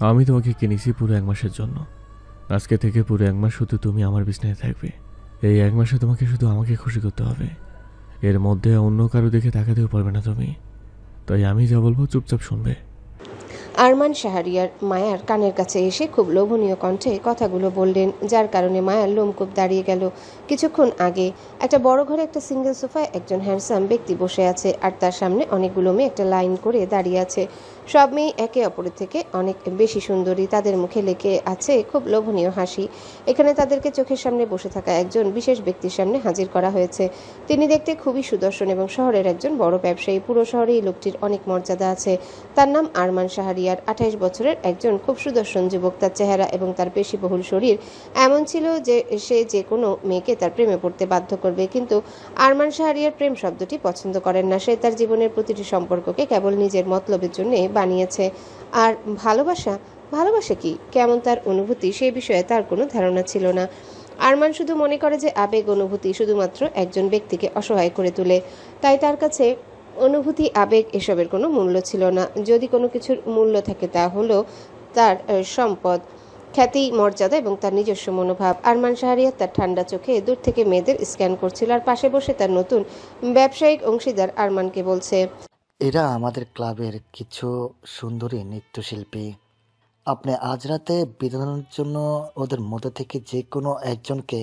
আমি তোমাকে কিনেছি পুরো 1 মাসের জন্য। আজকে থেকে পুরো 1 মাস শুধু তুমি আমার বিছানায় থাকবে। এই 1 মাসে তোমাকে শুধু আমাকে খুশি করতে হবে। এর মধ্যে অন্য কারো দিকে তাকাতেও পারবে না তুমি। তাই আমি যা বলবো চুপচাপ শুনবে। আরমান শাহরিয়ার মায়ার কানের কাছে এসে খুব লোভনীয় কণ্ঠে কথাগুলো বললেন, যার কারণে মায়ার লোমকূপ দাঁড়িয়ে গেল। কিছুক্ষণ আগে একটা বড় ঘরে একটা সিঙ্গেল সোফায় একজন হ্যান্ডসাম ব্যক্তি বসে আছে, আর তার সামনে অনেকগুলো মেয়ে একটা লাইন করে দাঁড়িয়ে আছে। সব মেয়ে একে অপরের থেকে অনেক বেশি সুন্দরী, তাদের মুখে লেগে আছে খুব লোভনীয় হাসি। এখানে তাদেরকে চোখের সামনে বসে থাকা একজন বিশেষ ব্যক্তির সামনে হাজির করা হয়েছে। তিনি দেখতে খুবই সুদর্শন এবং শহরের একজন বড় ব্যবসায়ী। পুরো শহরে এই লোকটির অনেক মর্যাদা আছে। তার নাম আরমান শাহরিয়ার। 28 বছরের একজন খুব সুদর্শন যুবক। তার চেহারা এবং তার পেশিবহুল শরীর এমন ছিল যে সে যে কোনো মেয়েকে তার প্রেমে পড়তে বাধ্য করবে। কিন্তু আরমান শাহরিয়ার প্রেম শব্দটি পছন্দ করেন না। সে তার জীবনের প্রতিটি সম্পর্ককে কেবল নিজের মতলবের জন্য বানিয়েছে। আর ভালোবাসা, ভালোবাসা কি, কেমন তার অনুভূতি, সেই বিষয়ে তার কোনো ধারণা ছিল না। আরমান শুধু মনে করে যে আবেগ অনুভূতি শুধুমাত্র একজন ব্যক্তিকে অসহায় করে তোলে। তাই তার কাছে অনুভূতি, আবেগ এসবের কোনো মূল্য ছিল না। যদি কোনো কিছুর মূল্য থাকে তা হলো তার সম্পদ, খ্যাতি, মর্যাদা এবং তার নিজস্ব মনোভাব। আরমান শাহরিয়ার তার ঠান্ডা চোখে দূর থেকে মেয়েদের স্ক্যান করছিল, আর পাশে বসে তার নতুন ব্যবসায়িক অংশীদার আরমানকে বলছে, এরা আমাদের ক্লাবের কিছু সুন্দরী নৃত্যশিল্পী। আপনি আজ রাতে বিনোদনের জন্য ওদের মধ্যে থেকে যে কোনো একজনকে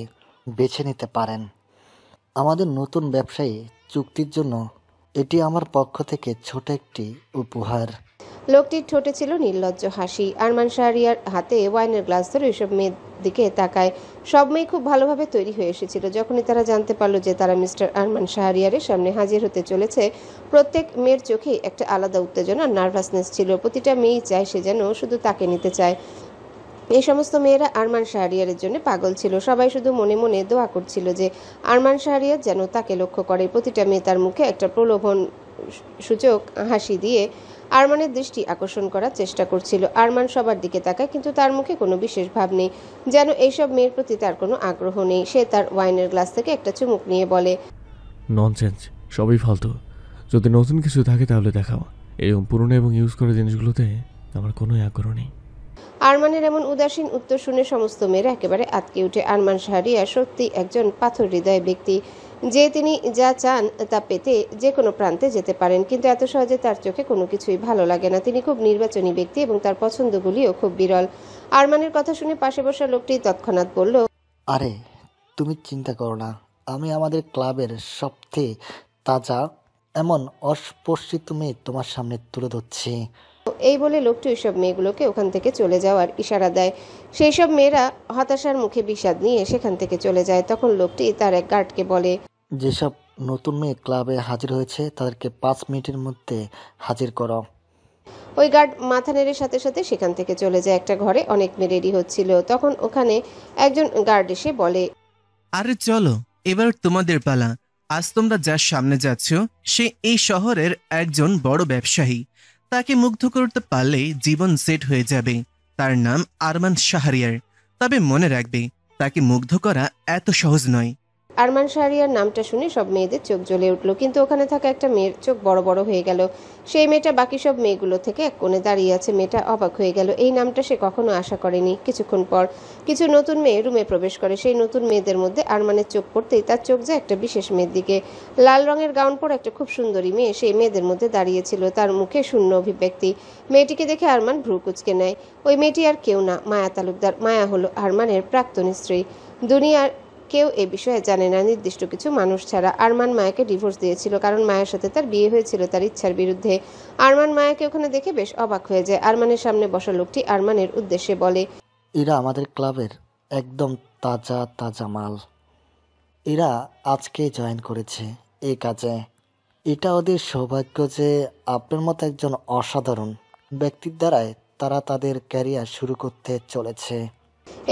বেছে নিতে পারেন। আমাদের নতুন ব্যবসায়ী চুক্তির জন্য এটি আমার পক্ষ থেকে ছোট একটি উপহার। লোকটির ঠোঁটে ছিল নির্লজ্জ হাসি। আরমান শাহরিয়ার হাতে ওয়াইনের গ্লাস ধরে ওইসব মেয়ের দিকে তাকায়। সব মেয়ে খুব ভালোভাবে তৈরি হয়ে এসেছিল। যখনই তারা জানতে পারলো যে তারা মিস্টার আরমান শাহরিয়ারের সামনে হাজির হতে চলেছে, প্রত্যেক মেয়ের চোখেই একটা আলাদা উত্তেজনা, নার্ভাসনেস ছিল। প্রতিটা মেয়েই চায় সে যেন শুধু তাকে নিতে চায়। এই সমস্ত মেয়েরা আরমান শাহরিয়ারের জন্য পাগল ছিল। সবাই শুধু মনে মনে দোয়া করছিল যে আরমান শাহরিয়ার যেন তাকে লক্ষ্য করে। প্রতিটা মেয়ে তার মুখে একটা প্রলোভন সূচক হাসি দিয়ে আরমানের দৃষ্টি আকর্ষণ করার চেষ্টা করছিল। আরমান সবার দিকে তাকায়, কিন্তু তার মুখে কোনো বিশেষ ভাব নেই, যেন এইসব মেয়ের প্রতি তার কোনো আগ্রহ নেই। সে তার ওয়াইনের গ্লাস থেকে একটা চুমুক নিয়ে বলে, ননসেন্স, সবই ফালতু। যদি নতুন কিছু থাকে তাহলে দেখাও। এরকম পুরনো এবং ইউজ করা জিনিসগুলোতে আমার কোনো আগ্রহ নেই। আরমানের এমন উদাসীন উত্তর শুনে সমস্ত মেয়েরা একেবারে আটকে উঠে। আরমান শাহরিয়ার সত্যি একজন পাথর হৃদয় ব্যক্তি, যে তিনি যা চান তা পেতে যে কোনো প্রান্তে যেতে পারেন, কিন্তু এত সহজে তার চোখে কোনো কিছুই ভালো লাগে না। তিনি খুব নির্বাচনী ব্যক্তি এবং তার পছন্দগুলিও খুব বিরল। আরমানের কথা শুনে পাশে বসা লোকটি তৎক্ষণাৎ বলল, আরে তুমি চিন্তা করো না, আমি আমাদের ক্লাবের সবথেকে তাজা এমন অস্পর্শিত মেয়ে তোমার সামনে তুলে ধরছি। এই বলে লোকটি ওইসব মেয়েগুলোকে ওখান থেকে চলে যাওয়ার ইশারা দেয়। সেই সব মেয়েরা হতাশার মুখে বিষাদ নিয়ে সেখান থেকে চলে যায়। তখন লোকটি তার এক গার্ডকে বলে, যেসব নতুন মেয়ে ক্লাবে হাজির হয়েছে তাদেরকে 5 মিনিটের মধ্যে হাজির করো। ওই গার্ড মাথা নেড়ে সাথে সাথে সেখান থেকে চলে যায়। একটা ঘরে অনেক মেয়ে রেডি হচ্ছিল। তখন ওখানে একজন গার্ড এসে বলে, আরে চলো, এবার তোমাদের পালা। আজ তোমরা যার সামনে যাচ্ছ সে এই শহরের একজন বড় ব্যবসায়ী। তাকে মুগ্ধ করতে পারলেই জীবন সেট হয়ে যাবে। তার নাম আরমান শাহরিয়ার। তবে মনে রাখবে, তাকে মুগ্ধ করা এত সহজ নয়। আরমান শাহরিয়ার নামটা শুনে সব মেয়েদের চোখ জ্বলে উঠল, কিন্তু ওখানে থাকা একটা মেয়ের চোখ বড় বড় হয়ে গেল। সেই মেয়েটা বাকি সব মেয়েগুলো থেকে এক কোণে দাঁড়িয়ে আছে। মেয়েটা অবাক হয়ে গেল। এই নামটা সে কখনো আশা করেনি। কিছুক্ষণ পর কিছু নতুন মেয়ে রুমে প্রবেশ করে। সেই নতুন মেয়েদের মধ্যে আরমানের চোখ পড়তেই তার চোখ যায় একটা বিশেষ মেয়ের দিকে। লাল রঙের গাউন পরে একটা খুব সুন্দরী মেয়ে সেই মেয়েদের মধ্যে দাঁড়িয়েছিল। তার মুখে শূন্য অভিব্যক্তি। মেয়েটিকে দেখে আরমান ভ্রু কুঁচকে নেয়। ওই মেয়েটি আর কেউ না, মায়া তালুকদার। মায়া হলো আরমানের প্রাক্তন স্ত্রী। দুনিয়ার কেউ এ বিষয়ে জানে না, নির্দিষ্ট কিছু মানুষ ছাড়া। আরমান মায়াকে ডিভোর্স দিয়েছিল, কারণ মায়ের সাথে তার বিয়ে হয়েছিল তার ইচ্ছার বিরুদ্ধে। আরমান মায়াকে ওখানে দেখে বেশ অবাক হয়ে যায়। আরমানের সামনে বসা লোকটি আরমানের উদ্দেশ্যে বলে, এরা আমাদের ক্লাবের একদম তাজা তাজা মাল। এরা আজকে জয়েন করেছে এই কাজে। এটা ওদের সৌভাগ্য যে আপনার মতো একজন অসাধারণ ব্যক্তির দ্বারাই তারা তাদের ক্যারিয়ার শুরু করতে চলেছে।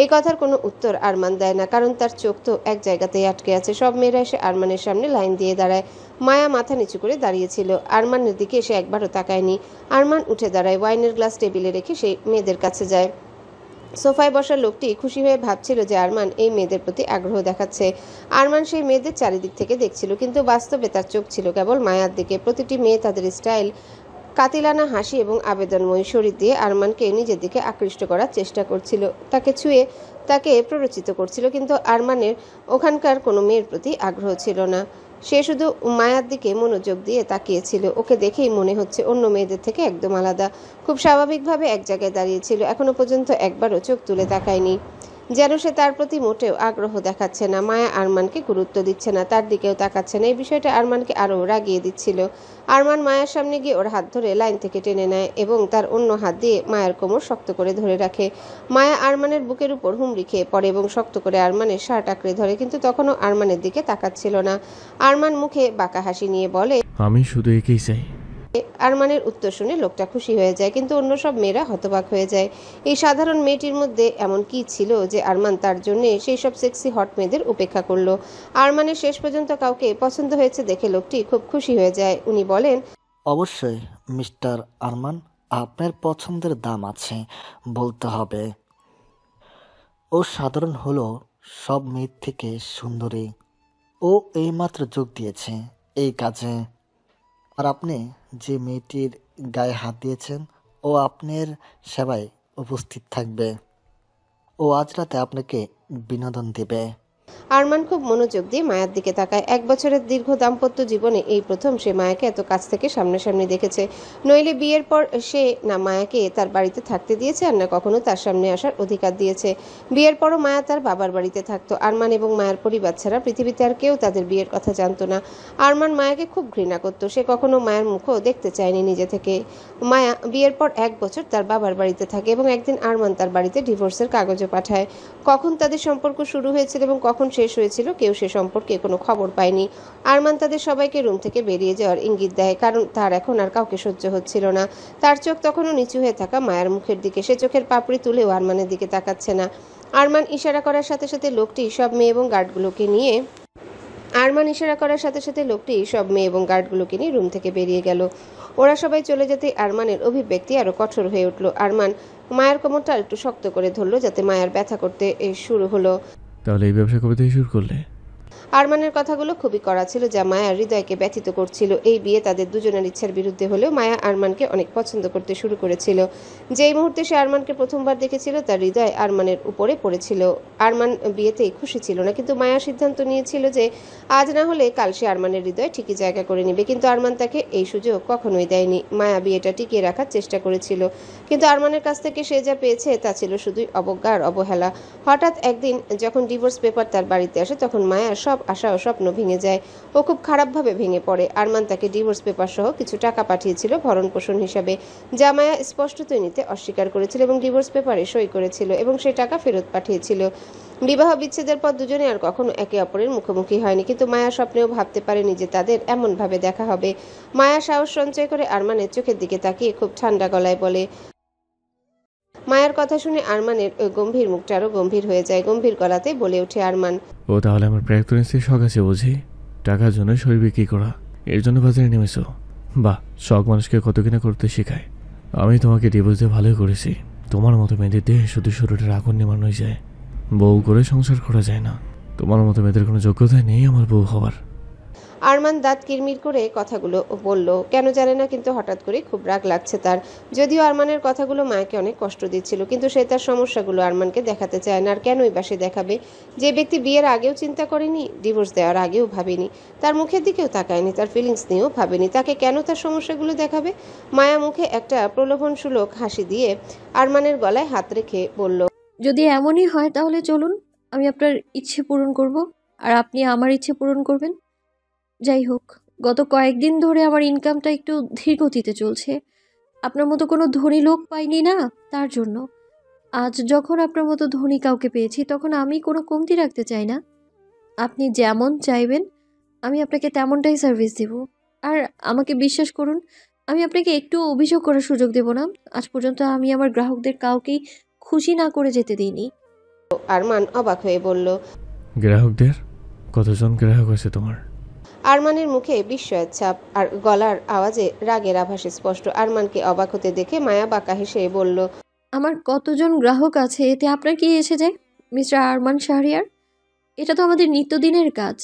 এই কথার কোনো উত্তর আরমান দেয় না, কারণ তার চোখ তো এক জায়গাতেই আটকে আছে। সব মেয়েরা এসে আরমানের সামনে লাইন দিয়ে দাঁড়ায়। মায়া মাথা নিচু করে দাঁড়িয়েছিল। আরমানের দিকে এসে একবারও তাকায়নি। আরমান উঠে দাঁড়ায়, ওয়াইনের গ্লাস টেবিলে রেখে সেই মেয়েদের কাছে যায়। সোফায় বসা লোকটি খুশি হয়ে ভাবছিল যে আরমান এই মেয়েদের প্রতি আগ্রহ দেখাচ্ছে। আরমান সেই মেয়েদের চারিদিক থেকে দেখছিল, কিন্তু বাস্তবে তার চোখ ছিল কেবল মায়ার দিকে। প্রতিটি মেয়ে তাদের স্টাইল কাতিলানা হাসি এবং আবেদনময়ী শরীর দিয়ে আরমানকে নিজের দিকে আকৃষ্ট করার চেষ্টা করছিল, তাকে ছুঁয়ে তাকে প্ররোচিত করছিল, কিন্তু আরমানের ওখানকার কোনো মেয়ের প্রতি আগ্রহ ছিল না। সে শুধু মায়ার দিকে মনোযোগ দিয়ে তাকিয়েছিল। ওকে দেখেই মনে হচ্ছে অন্য মেয়েদের থেকে একদম আলাদা। খুব স্বাভাবিকভাবে এক জায়গায় দাঁড়িয়েছিল, এখনো পর্যন্ত একবারও চোখ তুলে তাকায়নি, যেন সে তার প্রতি মোটেও আগ্রহ দেখাচ্ছে না। মায়া আরমানকে গুরুত্ব দিচ্ছে না, তার দিকেও তাকাচ্ছে না। এই বিষয়টা আরমানকে আরও রাগিয়ে দিচ্ছিল। আরমান মায়ার সামনে গিয়ে ওর হাত ধরে লাইন থেকে টেনে নেয় এবং তার অন্য হাত দিয়ে মায়ার কোমর শক্ত করে ধরে রাখে। মায়া আরমানের বুকের উপর হুমড়ি খেয়ে পড়ে এবং শক্ত করে আরমানের শার্ট আঁকড়ে ধরে, কিন্তু তখনও আরমানের দিকে তাকাচ্ছিল না। আরমান মুখে বাঁকা হাসি নিয়ে বলে, আমি শুধু একেই চাই। আরমানের উত্তর শুনে লোকটা খুশি হয়ে যায়, কিন্তু অন্য সব মেয়েরা হতবাক হয়ে যায়। এই সাধারণ মেয়েটির মধ্যে এমন কি ছিল যে আরমান তার জন্য সেই সব সেক্সি হট মেয়েদের উপেক্ষা করলো। আরমানের শেষ পর্যন্ত কাউকে পছন্দ হয়েছে দেখে লোকটি খুব খুশি হয়ে যায়। উনি বলেন, অবশ্যই মিস্টার আরমান, আপনার পছন্দের দাম আছে বলতে হবে। ও সাধারণ হলো সব মেয়ের থেকে সুন্দরী। ও এইমাত্র যোগ দিয়েছে এই কাজে। আর আপনি যে মেয়েটির গায়ে হাত দিয়েছেন, ও আপনার সেবায় উপস্থিত থাকবে। ও আজ রাতে আপনাকে বিনোদন দেবে। আরমান খুব মনোযোগ দিয়ে মায়ার দিকে তাকায়। 1 বছরের দীর্ঘ দাম্পত্য জীবনে এই প্রথম সে মায়াকে এত কাছ থেকে সামনাসামনি দেখেছে। নইলে বিয়ের পর সে না মায়াকে তার বাড়িতে থাকতে দিয়েছে, আর না কখনো তার সামনে আসার অধিকার দিয়েছে। বিয়ের পরও মায়া তার বাবার বাড়িতে থাকতো। আরমান এবং মায়ের পরিবার ছাড়া পৃথিবীতে আর কেউ তাদের বিয়ের কথা জানতো না। আরমান মায়াকে খুব ঘৃণা করত। সে কখনো মায়ের মুখও দেখতে চায়নি নিজে থেকে। মায়া বিয়ের পর 1 বছর তার বাবার বাড়িতে থাকে এবং একদিন আরমান তার বাড়িতে ডিভোর্সের কাগজও পাঠায়। কখন তাদের সম্পর্ক শুরু হয়েছিল এবং কখন শেষ হয়েছিল কেউ সে সম্পর্কে কোনো খবর পায়নি। আরমান তাদের সবাইকে রুম থেকে বেরিয়ে যাওয়ার ইঙ্গিত দেয়, কারণ তার এখন আর কাউকে সহ্য হচ্ছিল না। তার চোখ তখনও নিচু হয়ে থাকা মায়ের মুখের দিকে। সে চোখের পাপড়ি তুলেও আরমানের দিকে তাকাচ্ছে না। আরমান ইশারা করার সাথে সাথে লোকটি সব মেয়ে এবং গার্ডগুলোকে নিয়ে রুম থেকে বেরিয়ে গেল। ওরা সবাই চলে যেতে আরমানের অভিব্যক্তি আরো কঠোর হয়ে উঠল। আরমান মায়ের কোমরটা একটু শক্ত করে ধরলো, যাতে মায়ের ব্যথা করতে শুরু হলো। তাহলে এই ব্যবসা কবে থেকে শুরু করলে? আরমানের কথাগুলো খুবই কড়া ছিল, যা মায়ার হৃদয়কে ব্যথিত করছিল। এই বিয়ে তাদের দুজনের ইচ্ছার বিরুদ্ধে হলেও মায়া আরমানকে অনেক পছন্দ করতে শুরু করেছিল। যেই মুহূর্তে সে আরমানকে প্রথমবার দেখেছিল, তার হৃদয় আরমানের উপরে পড়েছিল। আরমান বিয়েতেই খুশি ছিল না, কিন্তু মায়া সিদ্ধান্ত নিয়েছিল যে আজ না হলে কাল সে আরমানের হৃদয় ঠিকই জায়গা করে নেবে। কিন্তু আরমান তাকে এই সুযোগ কখনোই দেয়নি। মায়া বিয়েটা টিকিয়ে রাখার চেষ্টা করেছিল, কিন্তু আরমানের কাছ থেকে সে যা পেয়েছে তা ছিল শুধুই অবজ্ঞা আর অবহেলা। হঠাৎ একদিন যখন ডিভোর্স পেপার তার বাড়িতে আসে, তখন মায়ার সব আশা ও স্বপ্ন ভেঙে যায়। ও খুব খারাপভাবে ভেঙে পড়ে। আরমান তাকে ডিভোর্স পেপার সহ কিছু টাকা পাঠিয়েছিল ভরণ পোষণ হিসাবে, যা মায়া স্পষ্টতই নিতে অস্বীকার করেছিল এবং ডিভোর্স পেপারে সই করেছিল এবং সেই টাকা ফেরত পাঠিয়েছিল। বিবাহ বিচ্ছেদের পর দুজনে আর কখনো একে অপরের মুখোমুখি হয়নি, কিন্তু মায়া স্বপ্নেও ভাবতে পারেনি যে তাদের এমনভাবে দেখা হবে। মায়া সাহস সঞ্চয় করে আরমানের চোখের দিকে তাকিয়ে খুব ঠান্ডা গলায় বলে, মায়ের কথা শুনে আরমানের গম্ভীর মুখটা আরো গম্ভীর হয়ে যায়। গম্ভীর গলাতে বলে ওঠে আরমান, ও তাহলে আমার প্রাক্তন স্ত্রীর শখ আছে বুঝি? টাকার জন্য শরীর বিক্রি করা, এর জন্য বাজারে নেমেছো? বাহ, শখ মানুষকে কত কিনা করতে শেখায়। আমি তোমাকে ডিভোর্স দিয়ে ভালোই করেছি। তোমার মতো মেয়েদের দেহে শুধু শরীরের আগুন নেমানো যায়, বউ করে সংসার করা যায় না। তোমার মতো মেয়েদের কোনো যোগ্যতা নেই আমার বউ হওয়ার। আরমান দাঁত কিরমির করে কথাগুলো বলল, কেন জানে না, কিন্তু হঠাৎ করে খুব রাগ লাগছে তার। যদিও আরমানের কথাগুলো মায়াকে অনেক কষ্ট দিচ্ছিল, কিন্তু সে তার সমস্যাগুলো আরমানকে দেখাতে চায় না। আর কেনই বা সে দেখাবে? যে ব্যক্তি বিয়ের আগেও চিন্তা করেনি, ডিভোর্স দেওয়ার আগেও ভাবেনি, তার মুখের দিকেও তাকায়নি, তার ফিলিংস নিয়েও ভাবেনি, তাকে কেন তার সমস্যাগুলো দেখাবে? মায়া মুখে একটা প্রলোভনসূলক হাসি দিয়ে আরমানের গলায় হাত রেখে বলল, যদি এমনই হয় তাহলে চলুন, আমি আপনার ইচ্ছে পূরণ করব আর আপনি আমার ইচ্ছে পূরণ করবেন। যাই হোক, গত কয়েকদিন ধরে আমার ইনকামটা একটু ধীর গতিতে চলছে। আপনার মতো কোনো ধনী লোক পাইনি না, তার জন্য। আজ যখন আপনার মতো ধনী কাউকে পেয়েছি, তখন আমি কোনো কমতি রাখতে চাই না। আপনি যেমন চাইবেন আমি আপনাকে তেমনটাই সার্ভিস দেব। আর আমাকে বিশ্বাস করুন, আমি আপনাকে একটু অভিযোগ করার সুযোগ দেব না। আজ পর্যন্ত আমি আমার গ্রাহকদের কাউকেই খুশি না করে যেতে দিইনি। আরমান অবাক হয়ে বলল, গ্রাহকদের? কতজন গ্রাহক আছে তোমার? আরমানের মুখে বিস্ময়ের ছাপ আর গলার আওয়াজে রাগের আভাস স্পষ্ট। আরমানকে অবাক হতে দেখে মায়া বাঁকা হেসে বলল, আমার কতজন গ্রাহক আছে এতে আপনার কি এসে যায় মিস্টার আরমান শাহরিয়ার? এটা তো আমাদের নিত্যদিনের কাজ।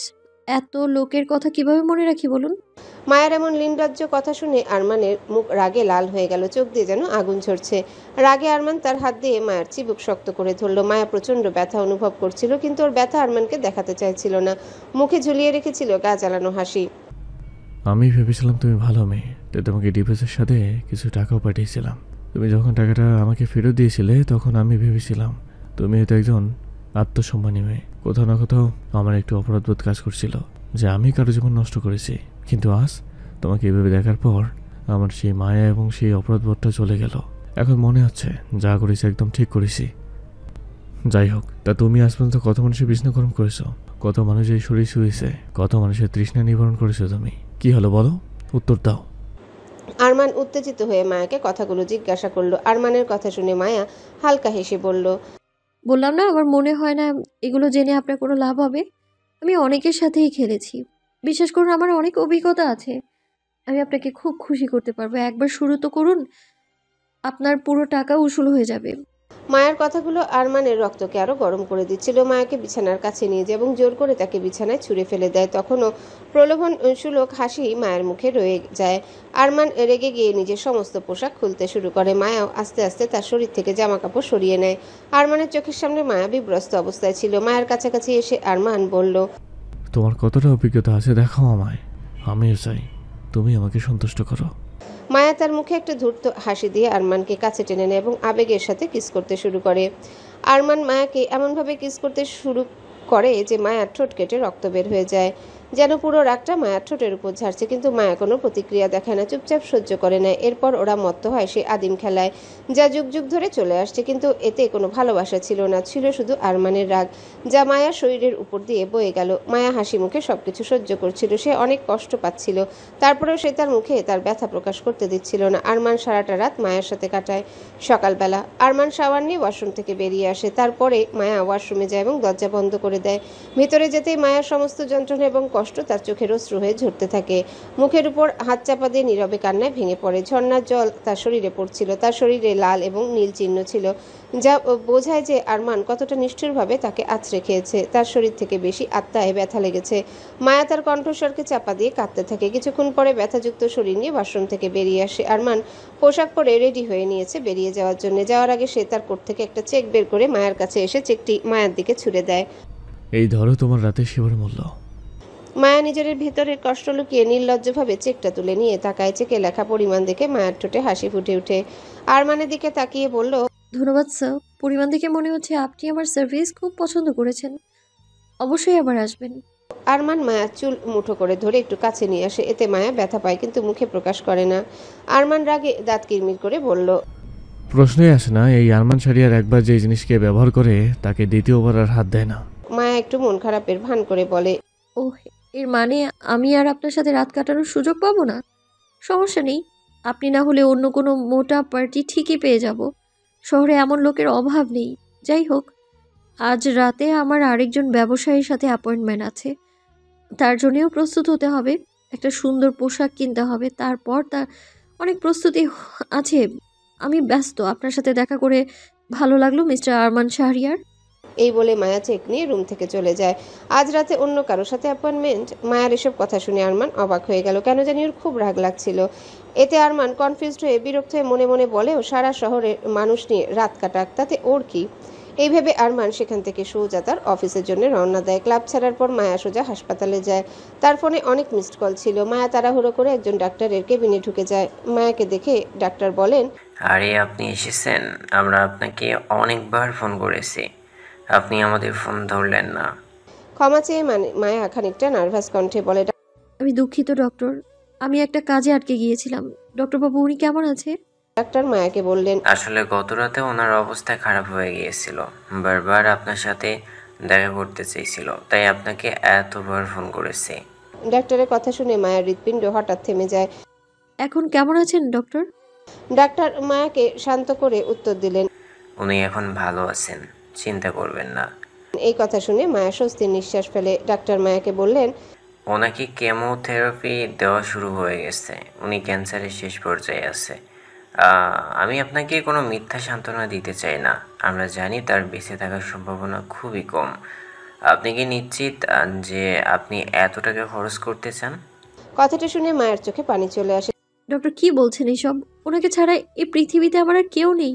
এত লোকের কথা কিভাবে মনে রাখি বলুন? মায়ের এমন লিনলজ্জ কথা শুনে আরমানের মুখ রাগে লাল হয়ে গেল, চোখ দিয়ে যেন আগুন ঝরছে। রাগে আরমান তার হাত দিয়ে মায়ের চিবুক শক্ত করে ধরলো। মায়া প্রচন্ড ব্যথা অনুভব করছিল, কিন্তু ওর ব্যথা আরমানকে দেখাতে চাইছিল না। মুখে ঝুলিয়ে রেখেছিল গা জ্বালানো হাসি। আমি ভেবেছিলাম তুমি ভালো মেয়ে, তাই তোমাকে ডিভোর্সের সাথে কিছু টাকাও পাঠিয়েছিলাম। তুমি যখন টাকাটা আমাকে ফেরত দিয়েছিলে তখন আমি ভেবেছিলাম তুমি হয়তো একজন আত্মসম্মানী মেয়ে। কোথাও না কোথাও আমার একটু অপরাধবোধ কাজ করছিল যে আমি কারো জীবন নষ্ট করেছি। কিন্তু আজ তোমাকে এভাবে দেখার পর আমার সেই মায়া এবং সেই অপরাধবোধটা চলে গেল। এখন মনে হচ্ছে যা করেছি একদম ঠিক করেছি। যাই হোক, তা তুমি আজ পর্যন্ত কত মানুষের বিছনা গরম করেছো, কত মানুষের শরীর শুয়েছে, কত মানুষের তৃষ্ণা নিবারণ করেছো তুমি? কি হলো বলো, উত্তর দাও। আরমান উত্তেজিত হয়ে মায়াকে কথাগুলো জিজ্ঞাসা করলো। আরমানের কথা শুনে মায়া হালকা হেসে বলল, বললাম না, আমার মনে হয় না এগুলো জেনে আপনার কোনো লাভ হবে। আমি অনেকের সাথেই খেলেছি, বিশ্বাস করুন আমার অনেক অভিজ্ঞতা আছে। আমি আপনাকে খুব খুশি করতে পারবো। একবার শুরু তো করুন, আপনার পুরো টাকা উসুল হয়ে যাবে। মায়ের কথাগুলো আরমানের রক্তকে আরো গরম করে দিচ্ছিল। মায়াকে বিছানার কাছে নিয়ে যায় এবং জোর করে তাকে বিছানায় ছুঁড়ে ফেলে দেয়। তখনও প্রলোভন সুলভ হাসি মায়ের মুখে রয়ে যায়। আরমান রেগে গিয়ে নিজের সমস্ত পোশাক খুলতে শুরু করে। মায়াও আস্তে আস্তে তার শরীর থেকে জামা কাপড় সরিয়ে নেয়। আরমানের চোখের সামনে মায়া বিব্রস্ত অবস্থায় ছিল। মায়ের কাছাকাছি এসে আরমান বলল, তোমার কতটা অভিজ্ঞতা আছে দেখাও আমায়, আমিও চাই তুমি আমাকে সন্তুষ্ট করো। মায়া তার মুখে একটা ধূর্ত হাসি দিয়ে আরমানকে কাছে টেনে নেয় এবং আবেগের সাথে কিস করতে শুরু করে। আরমান মায়াকে এমনভাবে কিস করতে শুরু করে যে মায়ার ঠোঁট কেটে রক্ত বের হয়ে যায়, যেন পুরো রাগটা মায়ার ঠোঁটের উপর ঝাড়ছে। কিন্তু মায়া কোনো প্রতিক্রিয়া দেখায় না, চুপচাপ সহ্য করে নেয়। এরপর ওরা মত্ত হয় সেই আদিম খেলায়, যা যুগ যুগ ধরে চলে আসছে। কিন্তু এতে কোনো ভালোবাসা ছিল না, ছিল শুধু আরমানের রাগ, যা মায়ার শরীরের উপর দিয়ে বয়ে গেল। মায়া হাসি মুখে সবকিছু সহ্য করছিল। সে অনেক কষ্ট পাচ্ছিল, তারপরেও সে তার মুখে তার ব্যথা প্রকাশ করতে দিচ্ছিল না। আরমান সারাটা রাত মায়ের সাথে কাটায়। সকালবেলা আরমান শাওয়ার নিয়ে ওয়াশরুম থেকে বেরিয়ে আসে। তারপরে মায়া ওয়াশরুমে যায় এবং দরজা বন্ধ করে দেয়। ভিতরে যেতেই মায়ার সমস্ত যন্ত্রণা এবং কষ্ট তার চোখের অশ্রু হয়ে ঝরতে থাকে। মুখের উপর হাত চাপা দিয়ে নীরবে কান্নায় ভেঙে পড়ে। ঝর্ণার জল তার শরীরে পড়ছিল। তার শরীরে লাল এবং নীল চিহ্ন ছিল, যা বোঝায় যে আরমান কতটা নিষ্ঠুরভাবে তাকে আছড়ে খেয়েছে। তার শরীর থেকে বেশি আত্মায় ব্যথা লেগেছে। মায়া তার কণ্ঠস্বরকে চাপা দিয়ে কাঁদতে থাকে। কিছুক্ষণ পরে ব্যথাযুক্ত শরীর নিয়ে ওয়াশরুম থেকে বেরিয়ে আসে। আরমান পোশাক পরে রেডি হয়ে নিয়েছে বেরিয়ে যাওয়ার জন্য। যাওয়ার আগে সে তার কোট থেকে একটা চেক বের করে মায়ের কাছে এসে চেকটি মায়ের দিকে ছুড়ে দেয়। এই ধরো তোমার রাতে সেবার মূল্য। মায়া নিজের ভিতরের কষ্ট লুকিয়ে নির্লজ্জভাবে চেকটা তুলে নিয়ে তাকায়। চেকে লেখা পরিমাণ দেখে মায়ের ঠোঁটে হাসি ফুটে ওঠে। আরমানের দিকে তাকিয়ে বলল, ধন্যবাদ স্যার। পরিমাণ দেখে মনে হচ্ছে আপনি আমার সার্ভিস খুব পছন্দ করেছেন। অবশ্যই আবার আসবেন। আরমান মায়ার চুল মুঠো করে ধরে একটু কাছে নিয়ে আসে। এতে মায়া ব্যথা পায়, কিন্তু মুখে প্রকাশ করে না। আরমান রাগে দাঁত কিরমির করে বলল, প্রশ্নই আসে না, এই আরমান শারিয়ার একবার যে জিনিসকে ব্যবহার করে তাকে দ্বিতীয়বার আর হাত দেয় না। মায়া একটু মন খারাপের ভান করে বলে, ওহ, এর মানে আমি আর আপনার সাথে রাত কাটানোর সুযোগ পাবো না? সমস্যা নেই, আপনি না হলে অন্য কোনো মোটা পার্টি ঠিকই পেয়ে যাব। শহরে এমন লোকের অভাব নেই। যাই হোক, আজ রাতে আমার আরেকজন ব্যবসায়ীর সাথে অ্যাপয়েন্টমেন্ট আছে। তার জন্যও প্রস্তুত হতে হবে, একটা সুন্দর পোশাক কিনতে হবে। তারপর তার অনেক প্রস্তুতি আছে। আমি ব্যস্ত। আপনার সাথে দেখা করে ভালো লাগলো মিস্টার আরমান শাহরিয়ার। এই বলে মায়া চেক নিয়ে রুম থেকে চলে যায়। আজ রাতে অন্য কারোর সাথে অ্যাপয়েন্টমেন্ট। মায়ার এসব কথা শুনে আরমান অবাক হয়ে গেল। কেন জানি ওর খুব রাগ লাগছিল। এতে আরমান কনফিউজড হয়ে বিরক্ত হয়ে মনে মনে বলেও, সারা শহরে মানুষ নিয়ে রাত কাটাক, তাতে ওর কি? এই ভেবে আরমান সেখান থেকে সোজা তার অফিসের জন্য রওনা দেয়। ক্লাব ছাড়ার পর মায়া সোজা হাসপাতালে যায়। তার ফোনে অনেক মিসড কল ছিল। মায়া তাড়াহুড়ো করে একজন ডাক্তারের কেবিনে ঢুকে যায়। মায়াকে দেখে ডাক্তার বলেন, আরে আপনি এসেছেন, আমরা আপনাকে অনেকবার ফোন করেছি, আপনি আমাদের ফোন ধরলেন না। ক্ষমা চেয়ে মায়া খানিকটা নার্ভাস কণ্ঠে বলে, আমি দুঃখিত ডক্টর, আমি একটা কাজে আটকে গিয়েছিলাম। ডক্টরবাবু, উনি কেমন আছে? ডাক্তার মায়াকে বললেন, আসলে গত রাতে ওনার অবস্থা খারাপ হয়ে গিয়েছিল, বারবার আপনার সাথে দেখা করতে চেয়েছিল, তাই আপনাকে এতবার ফোন করেছি। ডাক্তারের কথা শুনে মায়ের হৃৎপিণ্ড হঠাৎ থেমে যায়। এখন কেমন আছেন ডক্টর? ডাক্তার মায়াকে শান্ত করে উত্তর দিলেন। উনি এখন ভালো আছেন, চিন্তা করবেন না। এই কথা শুনে মায়া স্বস্তির নিঃশ্বাস ফেলে। ডাক্তার মায়াকে বললেন, ওনাকে কেমোথেরাপি দেওয়া শুরু হয়ে গেছে, উনি ক্যান্সারের শেষ পর্যায়ে আছে। আমি আপনাকে কোনো মিথ্যা সান্ত্বনা দিতে চাই না, আমরা জানি তার বেঁচে থাকার সম্ভাবনা খুবই কম। আপনি কি নিশ্চিত যে আপনি এত টাকা খরচ করতে চান? কথাটা শুনে মায়ের চোখে পানি চলে আসে। ডক্টর কি বলছেন এসব? ওনাকে ছাড়া এই পৃথিবীতে আমার আর কেউ নেই।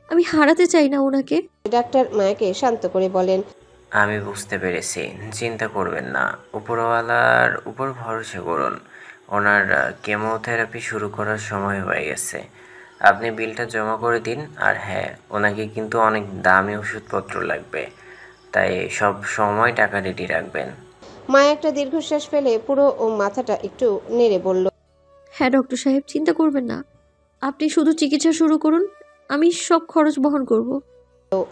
আমি হারাতে চাই না ওনাকে। ডাক্তার মায়াকে শান্ত করে বলেন, আমি বুঝতে পেরেছি, চিন্তা করবেন না, উপরওয়ালার উপর ভরসা করুন। ওনার কেমোথেরাপি শুরু করার সময় হয়ে গেছে। আপনি বিলটা জমা করে দিন। আর হ্যাঁ, ওনাকে কিন্তু অনেক দামি ওষুধপত্র লাগবে, তাই সব সময় টাকা রেডি রাখবেন। মায়া একটা দীর্ঘশ্বাস ফেলে পুরো মাথাটা একটু নেড়ে বলল, হ্যাঁ ডক্টর সাহেব, চিন্তা করবেন না। আপনি শুধু চিকিৎসা শুরু করুন, আমি সব খরচ বহন করব।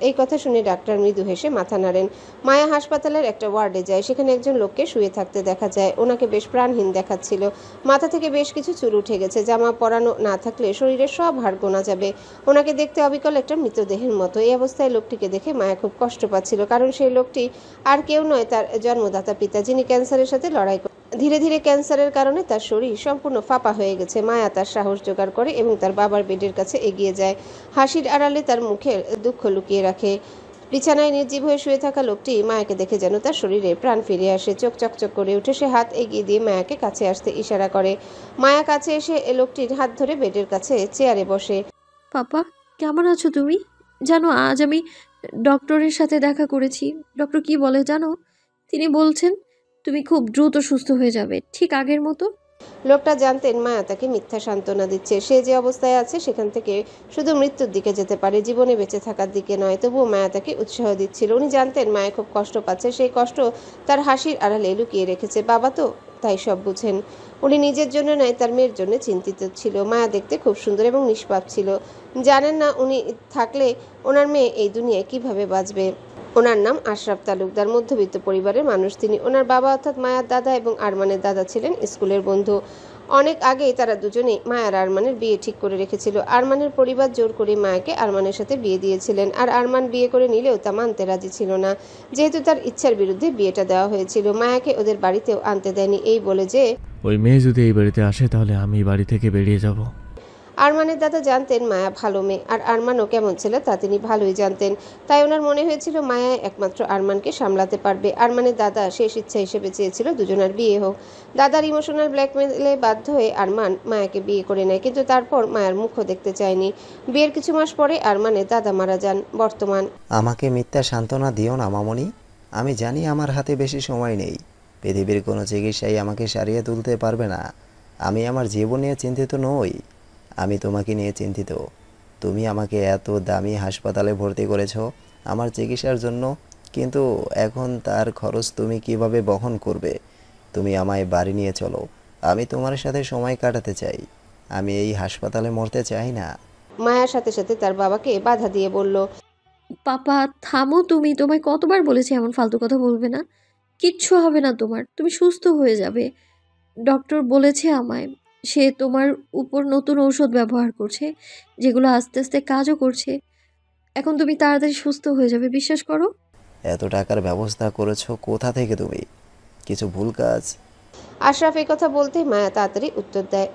এই কথা শুনে ডাক্তার মৃদু হেসে মাথা নাড়েন। মায়া হাসপাতালের একটা ওয়ার্ডে যায়। সেখানে একজন লোককে শুয়ে থাকতে দেখা যায়। ওনাকে বেশ প্রাণহীন দেখাচ্ছিল। মাথা থেকে বেশ কিছু চুল উঠে গেছে। জামা পরানো না থাকলে শরীরের সব হাড় গোনা যাবে। ওনাকে দেখতে অবিকল একটা মৃতদেহের মতো। এই অবস্থায় লোকটিকে দেখে মায়া খুব কষ্ট পাচ্ছিল, কারণ সেই লোকটি আর কেউ নয়, তার জন্মদাতা পিতা, যিনি ক্যান্সারের সাথে লড়াই করে। ধীরে ধীরে ক্যান্সারের কারণে তার শরীর সম্পূর্ণ ফাঁপা হয়ে গেছে। মায়া তার সাহস জোগাড় করে এবং তার বাবার বেডের কাছে এগিয়ে যায়। হাসির আড়ালে তার মুখের দুঃখ লুকিয়ে রাখে। বিছানায় নির্জীব হয়ে শুয়ে থাকা লোকটি মায়াকে দেখে যেন তার শরীরে প্রাণ ফিরে আসে। চোখ চকচক করে উঠে সে হাত এগিয়ে দিয়ে মায়াকে কাছে আসতে ইশারা করে। মায়া কাছে এসে লোকটির হাত ধরে বেডের কাছে চেয়ারে বসে। পাপা, কেমন আছো তুমি? জানো, আজ আমি ডক্টরের সাথে দেখা করেছি। ডক্টর কি বলে জানো? তিনি বলছেন তুমি খুব দ্রুত সুস্থ হয়ে যাবে, ঠিক আগের মতো। লোকটা জানতেন মায়া তাকে মিথ্যা সান্ত্বনা দিচ্ছে। সে যে অবস্থায় আছে সেখান থেকে শুধু মৃত্যুর দিকে যেতে পারে, জীবনে বেঁচে থাকার দিকে নয়। তবুও মায়া তাকে উৎসাহ দিচ্ছিল। উনি জানতেন মায়া খুব কষ্ট পাচ্ছে। সেই কষ্ট তার হাসির আড়ালে লুকিয়ে রেখেছে। বাবা তো তাই সব বুঝেন। উনি নিজের জন্য নয়, তার মেয়ের জন্য চিন্তিত ছিল। মায়া দেখতে খুব সুন্দর এবং নিষ্পাপ ছিল। জানেন না উনি থাকলে ওনার মেয়ে এই দুনিয়ায় কিভাবে বাঁচবে। ওনার নাম আশরাফ তালুকদার, মধ্যবিত্ত পরিবারের মানুষ তিনি। ওনার বাবা অর্থাৎ মায়ার দাদা এবং আরমানের দাদা ছিলেন স্কুলের বন্ধু। অনেক আগেই তারা দুজনেই মায়ার আরমানের বিয়ে ঠিক করে রেখেছিল। আরমানের পরিবার জোর করে মায়াকে আরমানের সাথে বিয়ে দিয়েছিলেন, আর আরমান বিয়ে করে নিলেও তা মানতে রাজি ছিল না, যেহেতু তার ইচ্ছার বিরুদ্ধে বিয়েটা দেওয়া হয়েছিল। মায়াকে ওদের বাড়িতেও আনতে দেয়নি, এই বলে যে ওই মেয়ে যদি এই বাড়িতে আসে তাহলে আমি এই বাড়ি থেকে বেরিয়ে যাব। আরমানের দাদা জানতেন মায়া ভালো মেয়ে, আর আরমানও কেমন ছিল তা তিনি ভালোই জানতেন। তাই ওনার মনে হয়েছিল মায়া একমাত্র আরমানকে সামলাতে পারবে। আরমানের দাদা শেষ ইচ্ছা হিসেবে চেয়েছিল দুজনের বিয়ে হোক। দাদার ইমোশনাল ব্ল্যাকমেলে বাধ্য হয়ে আরমান মায়াকে বিয়ে করে নেয়, কিন্তু তারপর মায়ার মুখও দেখতে চায়নি। বিয়ের কিছু মাস পরে আরমানের দাদা মারা যান। বর্তমান আমাকে মিথ্যা সান্ত্বনা দিও না মামনি। আমি জানি আমার হাতে বেশি সময় নেই। পৃথিবীর কোনো চিকিৎসাই আমাকে সারিয়ে তুলতে পারবে না। আমি আমার জীবন নিয়ে চিন্তিত নই, আমি তোমাকে নিয়ে চিন্তিত। তুমি আমাকে এত দামি হাসপাতালে ভর্তি করেছ আমার চিকিৎসার জন্য, কিন্তু এখন তার খরচ তুমি কিভাবে বহন করবে? তুমি আমায় বাড়ি নিয়ে চলো, আমি তোমার সাথে সময় কাটাতে চাই। আমি এই হাসপাতালে মরতে চাই না। মায়ার সাথে সাথে তার বাবাকে বাধা দিয়ে বলল, পাপা থামো তুমি, তোমায় কতবার বলেছি এমন ফালতু কথা বলবে না। কিচ্ছু হবে না তোমার, তুমি সুস্থ হয়ে যাবে। ডক্টর বলেছে আমায়, সে তোমার উপর নতুন ঔষধ ব্যবহার করছে, যেগুলো আস্তে আস্তে কাজও করছে। এখন তুমি তাড়াতাড়ি সুস্থ হয়ে যাবে, বিশ্বাস করো। এত টাকার ব্যবস্থা করেছো কোথা থেকে তুমি? কিছু ভুল কাজ? আশরাফ এই কথা বলতে মায়া তাড়াতাড়ি উত্তর দেয়,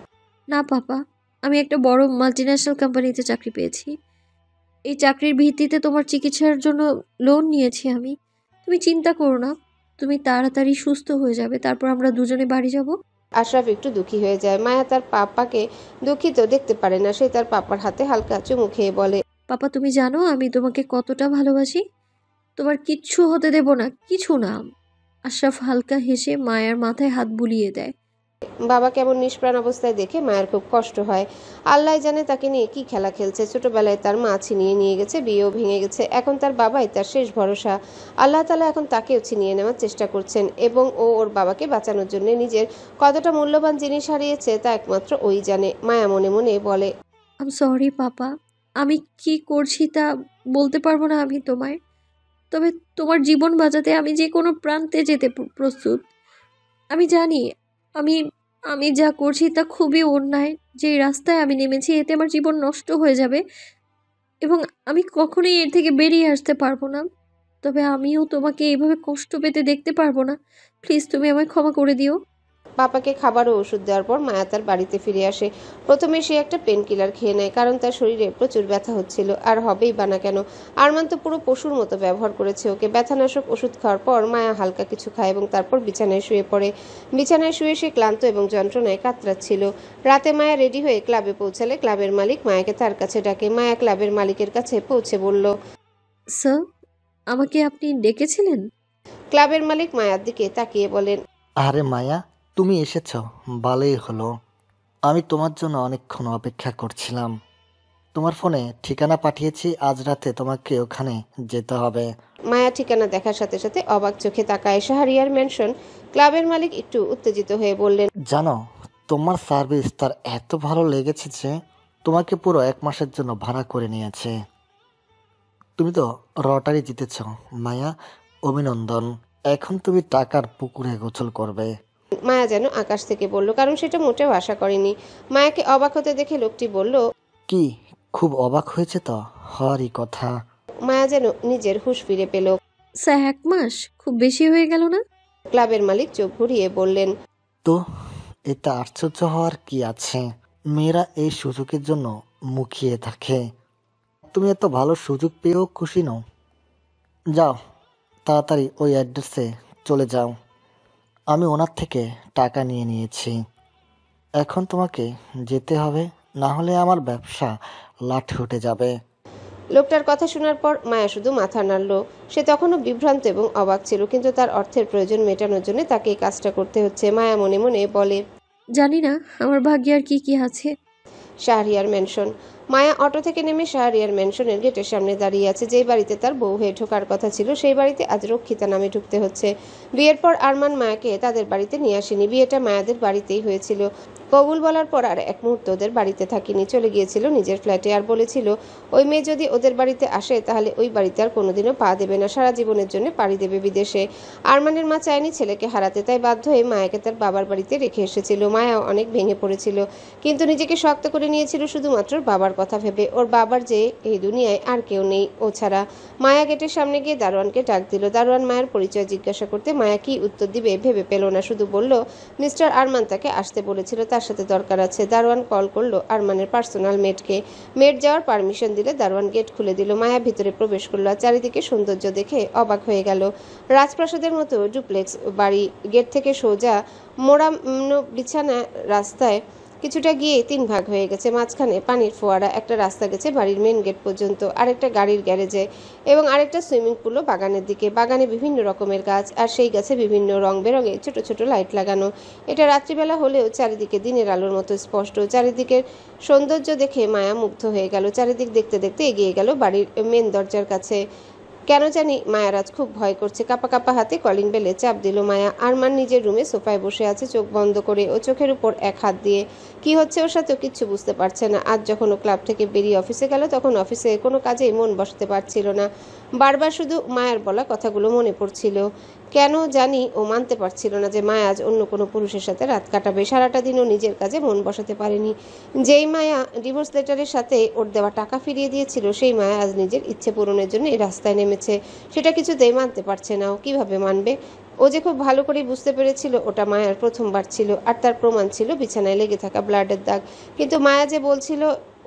না পাপা, আমি একটা বড় মাল্টিন্যাশনাল কোম্পানিতে চাকরি পেয়েছি। এই চাকরির ভিত্তিতে তোমার চিকিৎসার জন্য লোন নিয়েছি আমি। তুমি চিন্তা করো না, তুমি তাড়াতাড়ি সুস্থ হয়ে যাবে, তারপর আমরা দুজনে বাড়ি যাব। আশরাফ একটু দুঃখী হয়ে যায়। মায়া তার পাপাকে দুঃখিত দেখতে পারে না। সে তার পাপার হাতে হালকা চুমু খেয়ে বলে, পাপা তুমি জানো আমি তোমাকে কতটা ভালোবাসি। তোমার কিচ্ছু হতে দেব না, কিছু না। আশরাফ হালকা হেসে মায়ের মাথায় হাত বুলিয়ে দেয়। বাবা কেমন নিষ্প্রাণ অবস্থায় দেখে মায়ের খুব কষ্ট হয়। আল্লাহ জানে তাকে নিয়ে কি খেলা খেলছে। ছোটবেলায় তার মা ছিনিয়ে নিয়ে গেছে, বিয়েও ভেঙে গেছে। এখন তার বাবাই তার শেষ ভরসা। আল্লাহ তাআলা এখন তাকেও ছিনিয়ে নেওয়ার চেষ্টা করছেন, এবং ও ওর বাবাকে বাঁচানোর জন্য নিজের কতটা মূল্যবান জিনিস হারিয়েছে তা একমাত্র ওই জানে। মায়া মনে মনে বলে, আম সরি পাপা, আমি কি করছি তা বলতে পারবো না আমি তোমায়। তবে তোমার জীবন বাঁচাতে আমি যে কোনো প্রান্তে যেতে প্রস্তুত। আমি জানি আমি আমি যা করছি তা খুবই অন্যায়। যে রাস্তায় আমি নেমেছি এতে আমার জীবন নষ্ট হয়ে যাবে, এবং আমি কখনোই এর থেকে বেরিয়ে আসতে পারবো না। তবে আমিও তোমাকে এইভাবে কষ্ট পেতে দেখতে পারবো না। প্লিজ তুমি আমায় ক্ষমা করে দিও। পাপাকে খাবার ও ওষুধ দেওয়ার পর মায়া তার বাড়িতে ফিরে আসে। প্রথমে সে একটা পেন কিলার খেয়ে নেয়, কারণ তার শরীরে প্রচুর ব্যথা হচ্ছিল। আর হবেই বা না কেন, আরমান তো পুরো পশুর মতো ব্যবহার করেছে ওকে। ব্যথানাশক ওষুধ খাওয়ার পর মায়া হালকা কিছু খায় এবং তারপর বিছানায় শুয়ে পড়ে। বিছানায় শুয়ে সে ক্লান্ত এবং যন্ত্রণায় কাতরাচ্ছিল। রাতে মায়া রেডি হয়ে ক্লাবে পৌঁছালে ক্লাবের মালিক মায়াকে তার কাছে ডাকে। মায়া ক্লাবের মালিকের কাছে পৌঁছে বলল, স্যার, আমাকে আপনি ডেকেছিলেন? ক্লাবের মালিক মায়ার দিকে তাকিয়ে বলেন, আরে মায়া, তুমি এসেছ, ভালোই হলো। আমি তোমার জন্য অনেকক্ষণ অপেক্ষা করছিলাম। তোমার ফোনে ঠিকানা পাঠিয়েছি, আজ রাতে তোমাকে ওখানে যেতে হবে। মায়া ঠিকানা দেখার সাথে সাথে অবাক চোখে তাকায়। শাহরিয়ার ম্যানশন। ক্লাবের মালিক একটু উত্তেজিত হয়ে বললেন, জানো, তোমার সার্ভিস তার এত ভালো লেগেছে যে তোমাকে পুরো 1 মাসের জন্য ভাড়া করে নিয়েছে। তুমি তো লটারি জিতেছ মায়া, অভিনন্দন। এখন তুমি টাকার পুকুরে গোসল করবে। মায়া যেন আকাশ থেকে বলল, কারণ সেটা মোটেও আশা করেনি। মায়াকে অবাক হতে দেখে লোকটি বলল, কি খুব অবাক হয়েছে? তো হওয়ারই কথা। মায়া যেন নিজের হুঁশ ফিরে পেল। স্যার, 1 মাস খুব বেশি হয়ে গেল না? ক্লাবের মালিক চোখ ঘুরিয়ে বললেন, তো এতে আশ্চর্য হওয়ার কি আছে? মেয়েরা এই সুযোগের জন্য মুখিয়ে থাকে। তুমি এত ভালো সুযোগ পেয়েও খুশি নও? যাও, তাড়াতাড়ি ওই অ্যাড্রেসে চলে যাও। আমি ওনার থেকে টাকা নিয়ে নিয়েছি। এখন তোমাকে যেতে হবে, না হলে আমার ব্যবসা লাঠি উঠে যাবে। লোকটার কথা শোনার পর মায়া শুধু মাথা নাড়ল। সে তখনও বিভ্রান্ত এবং অবাক ছিল, কিন্তু তার অর্থের প্রয়োজন মেটানোর জন্য তাকে এই কাজটা করতে হচ্ছে। মায়া মনে মনে বলে, জানি না আমার ভাগ্যে আর কি কি আছে। শাহরিয়ার ম্যানশন। মায়া অটো থেকে নেমে শাহরিয়ার ম্যানশনের গেটের সামনে দাঁড়িয়ে আছে। যেই বাড়িতে তার বউ হয়ে ঢোকার কথা ছিল, সেই বাড়িতে আজ রক্ষিতা নামে ঢুকতে হচ্ছে। বিয়ের পর আরমান মায়াকে তাদের বাড়িতে নিয়ে আসেনি। বিয়েটা মায়াদের বাড়িতেই হয়েছিল। কবুল বলার পর আর এক মুহূর্ত ওদের বাড়িতে থাকিনি, চলে গিয়েছিল নিজের ফ্ল্যাটে। আর বলেছিল, ওই মেয়ে যদি ওদের বাড়িতে আসে তাহলে ওই বাড়িতে আর কোনোদিনও পা দেবে না, সারা জীবনের জন্য পাড়ি দেবে বিদেশে। আরমানের মা চায়নি ছেলেকে হারাতে, তাই বাধ্য হয়ে মায়াকে তার বাবার বাড়িতে রেখে এসেছিল। মায়া অনেক ভেঙে পড়েছিল, কিন্তু নিজেকে শক্ত করে নিয়েছিল শুধুমাত্র বাবার কথা ভেবে। ওর বাবার যে এই দুনিয়ায় আর কেউ নেই ও ছাড়া। মায়া গেটের সামনে গিয়ে দারোয়ানকে ডাক দিল। দারোয়ান মায়ের পরিচয় জিজ্ঞাসা করতে মায়া কি উত্তর দিবে ভেবে পেল না, শুধু বলল, মিস্টার আরমান তাকে আসতে বলেছিল, তার সাথে দরকার আছে। দারোয়ান কল করলো আরমানের পার্সোনাল মেডকে। মেড যাওয়ার পারমিশন দিলে দারোয়ান গেট খুলে দিল। মায়া ভিতরে প্রবেশ করলো আর চারিদিকে সৌন্দর্য দেখে অবাক হয়ে গেল। রাজপ্রাসাদের মতো ডুপ্লেক্স বাড়ি। গেট থেকে সোজা মোড়ানো বিছানা, রাস্তায় কিছুটা গিয়ে 3 ভাগ হয়ে গেছে। মাঝখানে পানির ফোয়ারা, একটা রাস্তা গেছে বাড়ির মেন গেট পর্যন্ত, আরেকটা গাড়ির গ্যারেজে এবং আরেকটা সুইমিং পুলও বাগানের দিকে। বাগানে বিভিন্ন রকমের গাছ, আর সেই গাছে বিভিন্ন রং বেরঙে ছোট ছোট লাইট লাগানো। এটা রাত্রিবেলা হলেও চারিদিকে দিনের আলোর মতো স্পষ্ট। চারিদিকের সৌন্দর্য দেখে মায়া মুগ্ধ হয়ে গেল। চারিদিক দেখতে দেখতে এগিয়ে গেল বাড়ির মেন দরজার কাছে। কেন জানি মায়ার আজ খুব ভয় করছে। কাপা কাপা হাতে কলিং বেলে চাপ দিল মায়া। আরমান নিজের রুমে সোফায় বসে আছে, চোখ বন্ধ করে ও চোখের উপর এক হাত দিয়ে। কি হচ্ছে ওর সাথে কিচ্ছু বুঝতে পারছে না। আজ যখন ও ক্লাব থেকে বেরিয়ে অফিসে গেল, তখন অফিসে কোনো কাজেই মন বসাতে পারছিল না। বারবার শুধু মায়ার বলা কথাগুলো মনে পড়ছিল। কেন জানি ও মানতে পারছিল না যে মায়া আজ অন্য কোনো পুরুষের সাথে রাত কাটাবে। সারাটা দিন ও নিজের কাজে মন বসাতে পারেনি। যেই মায়া ডিভোর্স লেটারের সাথে ওর দেওয়া টাকা ফিরিয়ে দিয়েছিল, সেই মায়া আজ নিজের ইচ্ছে পূরণের জন্য এই রাস্তায় নেমেছে। সেটা কিছুতেই মানতে পারছে না। ও কিভাবে মানবে? ও যে খুব ভালো করেই বুঝতে পেরেছিল ওটা মায়ার প্রথমবার ছিল, আর তার প্রমাণ ছিল বিছানায় লেগে থাকা ব্লাডের দাগ। কিন্তু মায়া যে বলছিল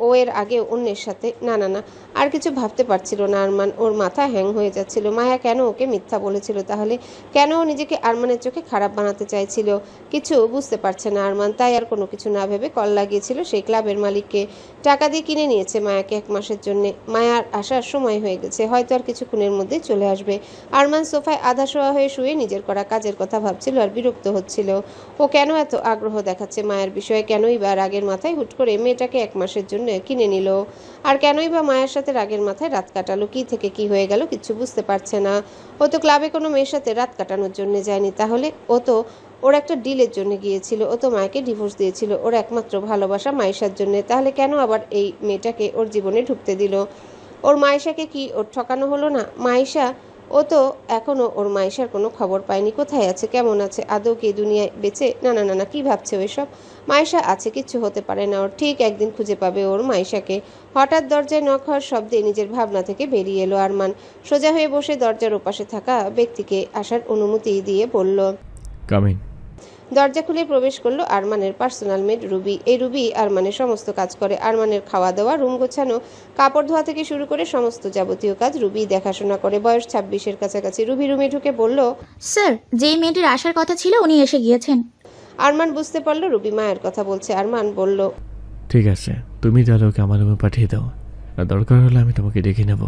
ও এর আগে অন্যের সাথে, না না না, আর কিছু ভাবতে পারছিল না আরমান। ওর মাথা হ্যাং হয়ে যাচ্ছিল। মায়া কেন ওকে মিথ্যা বলেছিল তাহলে? কেন ও নিজেকে আরমানের চোখে খারাপ বানাতে চাইছিল? কিছু বুঝতে পারছে না আরমান। তাই আর কোনো কিছু না ভেবে কল লাগিয়েছিল সেই ক্লাবের মালিককে। টাকা দিয়ে কিনে নিয়েছে মায়াকে 1 মাসের জন্য। মায়ার আসার সময় হয়ে গেছে, হয়তো আর কিছুক্ষণের মধ্যে চলে আসবে। আরমান সোফায় আধা শোয়া হয়ে শুয়ে নিজের করা কাজের কথা ভাবছিল আর বিরক্ত হচ্ছিল। ও কেন এত আগ্রহ দেখাচ্ছে মায়ের বিষয়ে? কেনই বা রাগের মাথায় হুট করে মেয়েটাকে 1 মাসের জন্য কিনে নিল? আর কেনই বা মায়ের সাথে রাগের মাথায় রাত কাটালো? কি থেকে কি হয়ে গেল কিছু বুঝতে পারছে না। ও তো ক্লাবে কোনো মেয়ের সাথে রাত কাটানোর জন্য যায়নি। তাহলে ও তো ওর একটা ডিলের জন্য গিয়েছিল। ও তো মায়াকে ডিভোর্স দিয়েছিল ওর একমাত্র ভালোবাসা মাইশার জন্য। তাহলে কেন আবার এই মেয়েটাকে ওর জীবনে ঢুকতে দিল? ওর মাইশাকে কি ওর ঠকানো হলো না? মাইশা, ও তো এখনো ওর মাইশার কোনো খবর পায়নি। কোথায় আছে, কেমন আছে, আদৌ কি দুনিয়ায় বেঁচে? না না না না, কি ভাবছে ওই সব? মাইশা আছে, কিচ্ছু হতে পারে না ওর। ঠিক একদিন খুঁজে পাবে ওর মাইশাকে। হঠাৎ দরজায় নক হওয়ার শব্দে নিজের ভাবনা থেকে বেরিয়ে এলো আরমান। সোজা হয়ে বসে দরজার ওপাশে থাকা ব্যক্তিকে আসার অনুমতি দিয়ে বলল, কামিন। দরজা খুলে প্রবেশ করলো আরমানের পার্সোনাল মেড রুবি। এই রুবি আরমানের সমস্ত কাজ করে। আরমানের খাওয়া দাওয়া, রুম গোছানো, কাপড় ধোয়া থেকে শুরু করে সমস্ত যাবতীয় কাজ রুবি দেখাশোনা করে। বয়স 26-এর কাছাকাছি। রুবি রুমে ঢুকে বলল, স্যার, যেই মেয়েটির আসার কথা ছিল উনি এসে গিয়েছেন। আরমান বুঝতে পারলো রুবি মায়ের কথা বলছে। আরমান বলল, ঠিক আছে, তুমি তাহলে ওকে আমার রুমে পাঠিয়ে দাও, আর দরকার হলে আমি তোমাকে ডেকে নেব।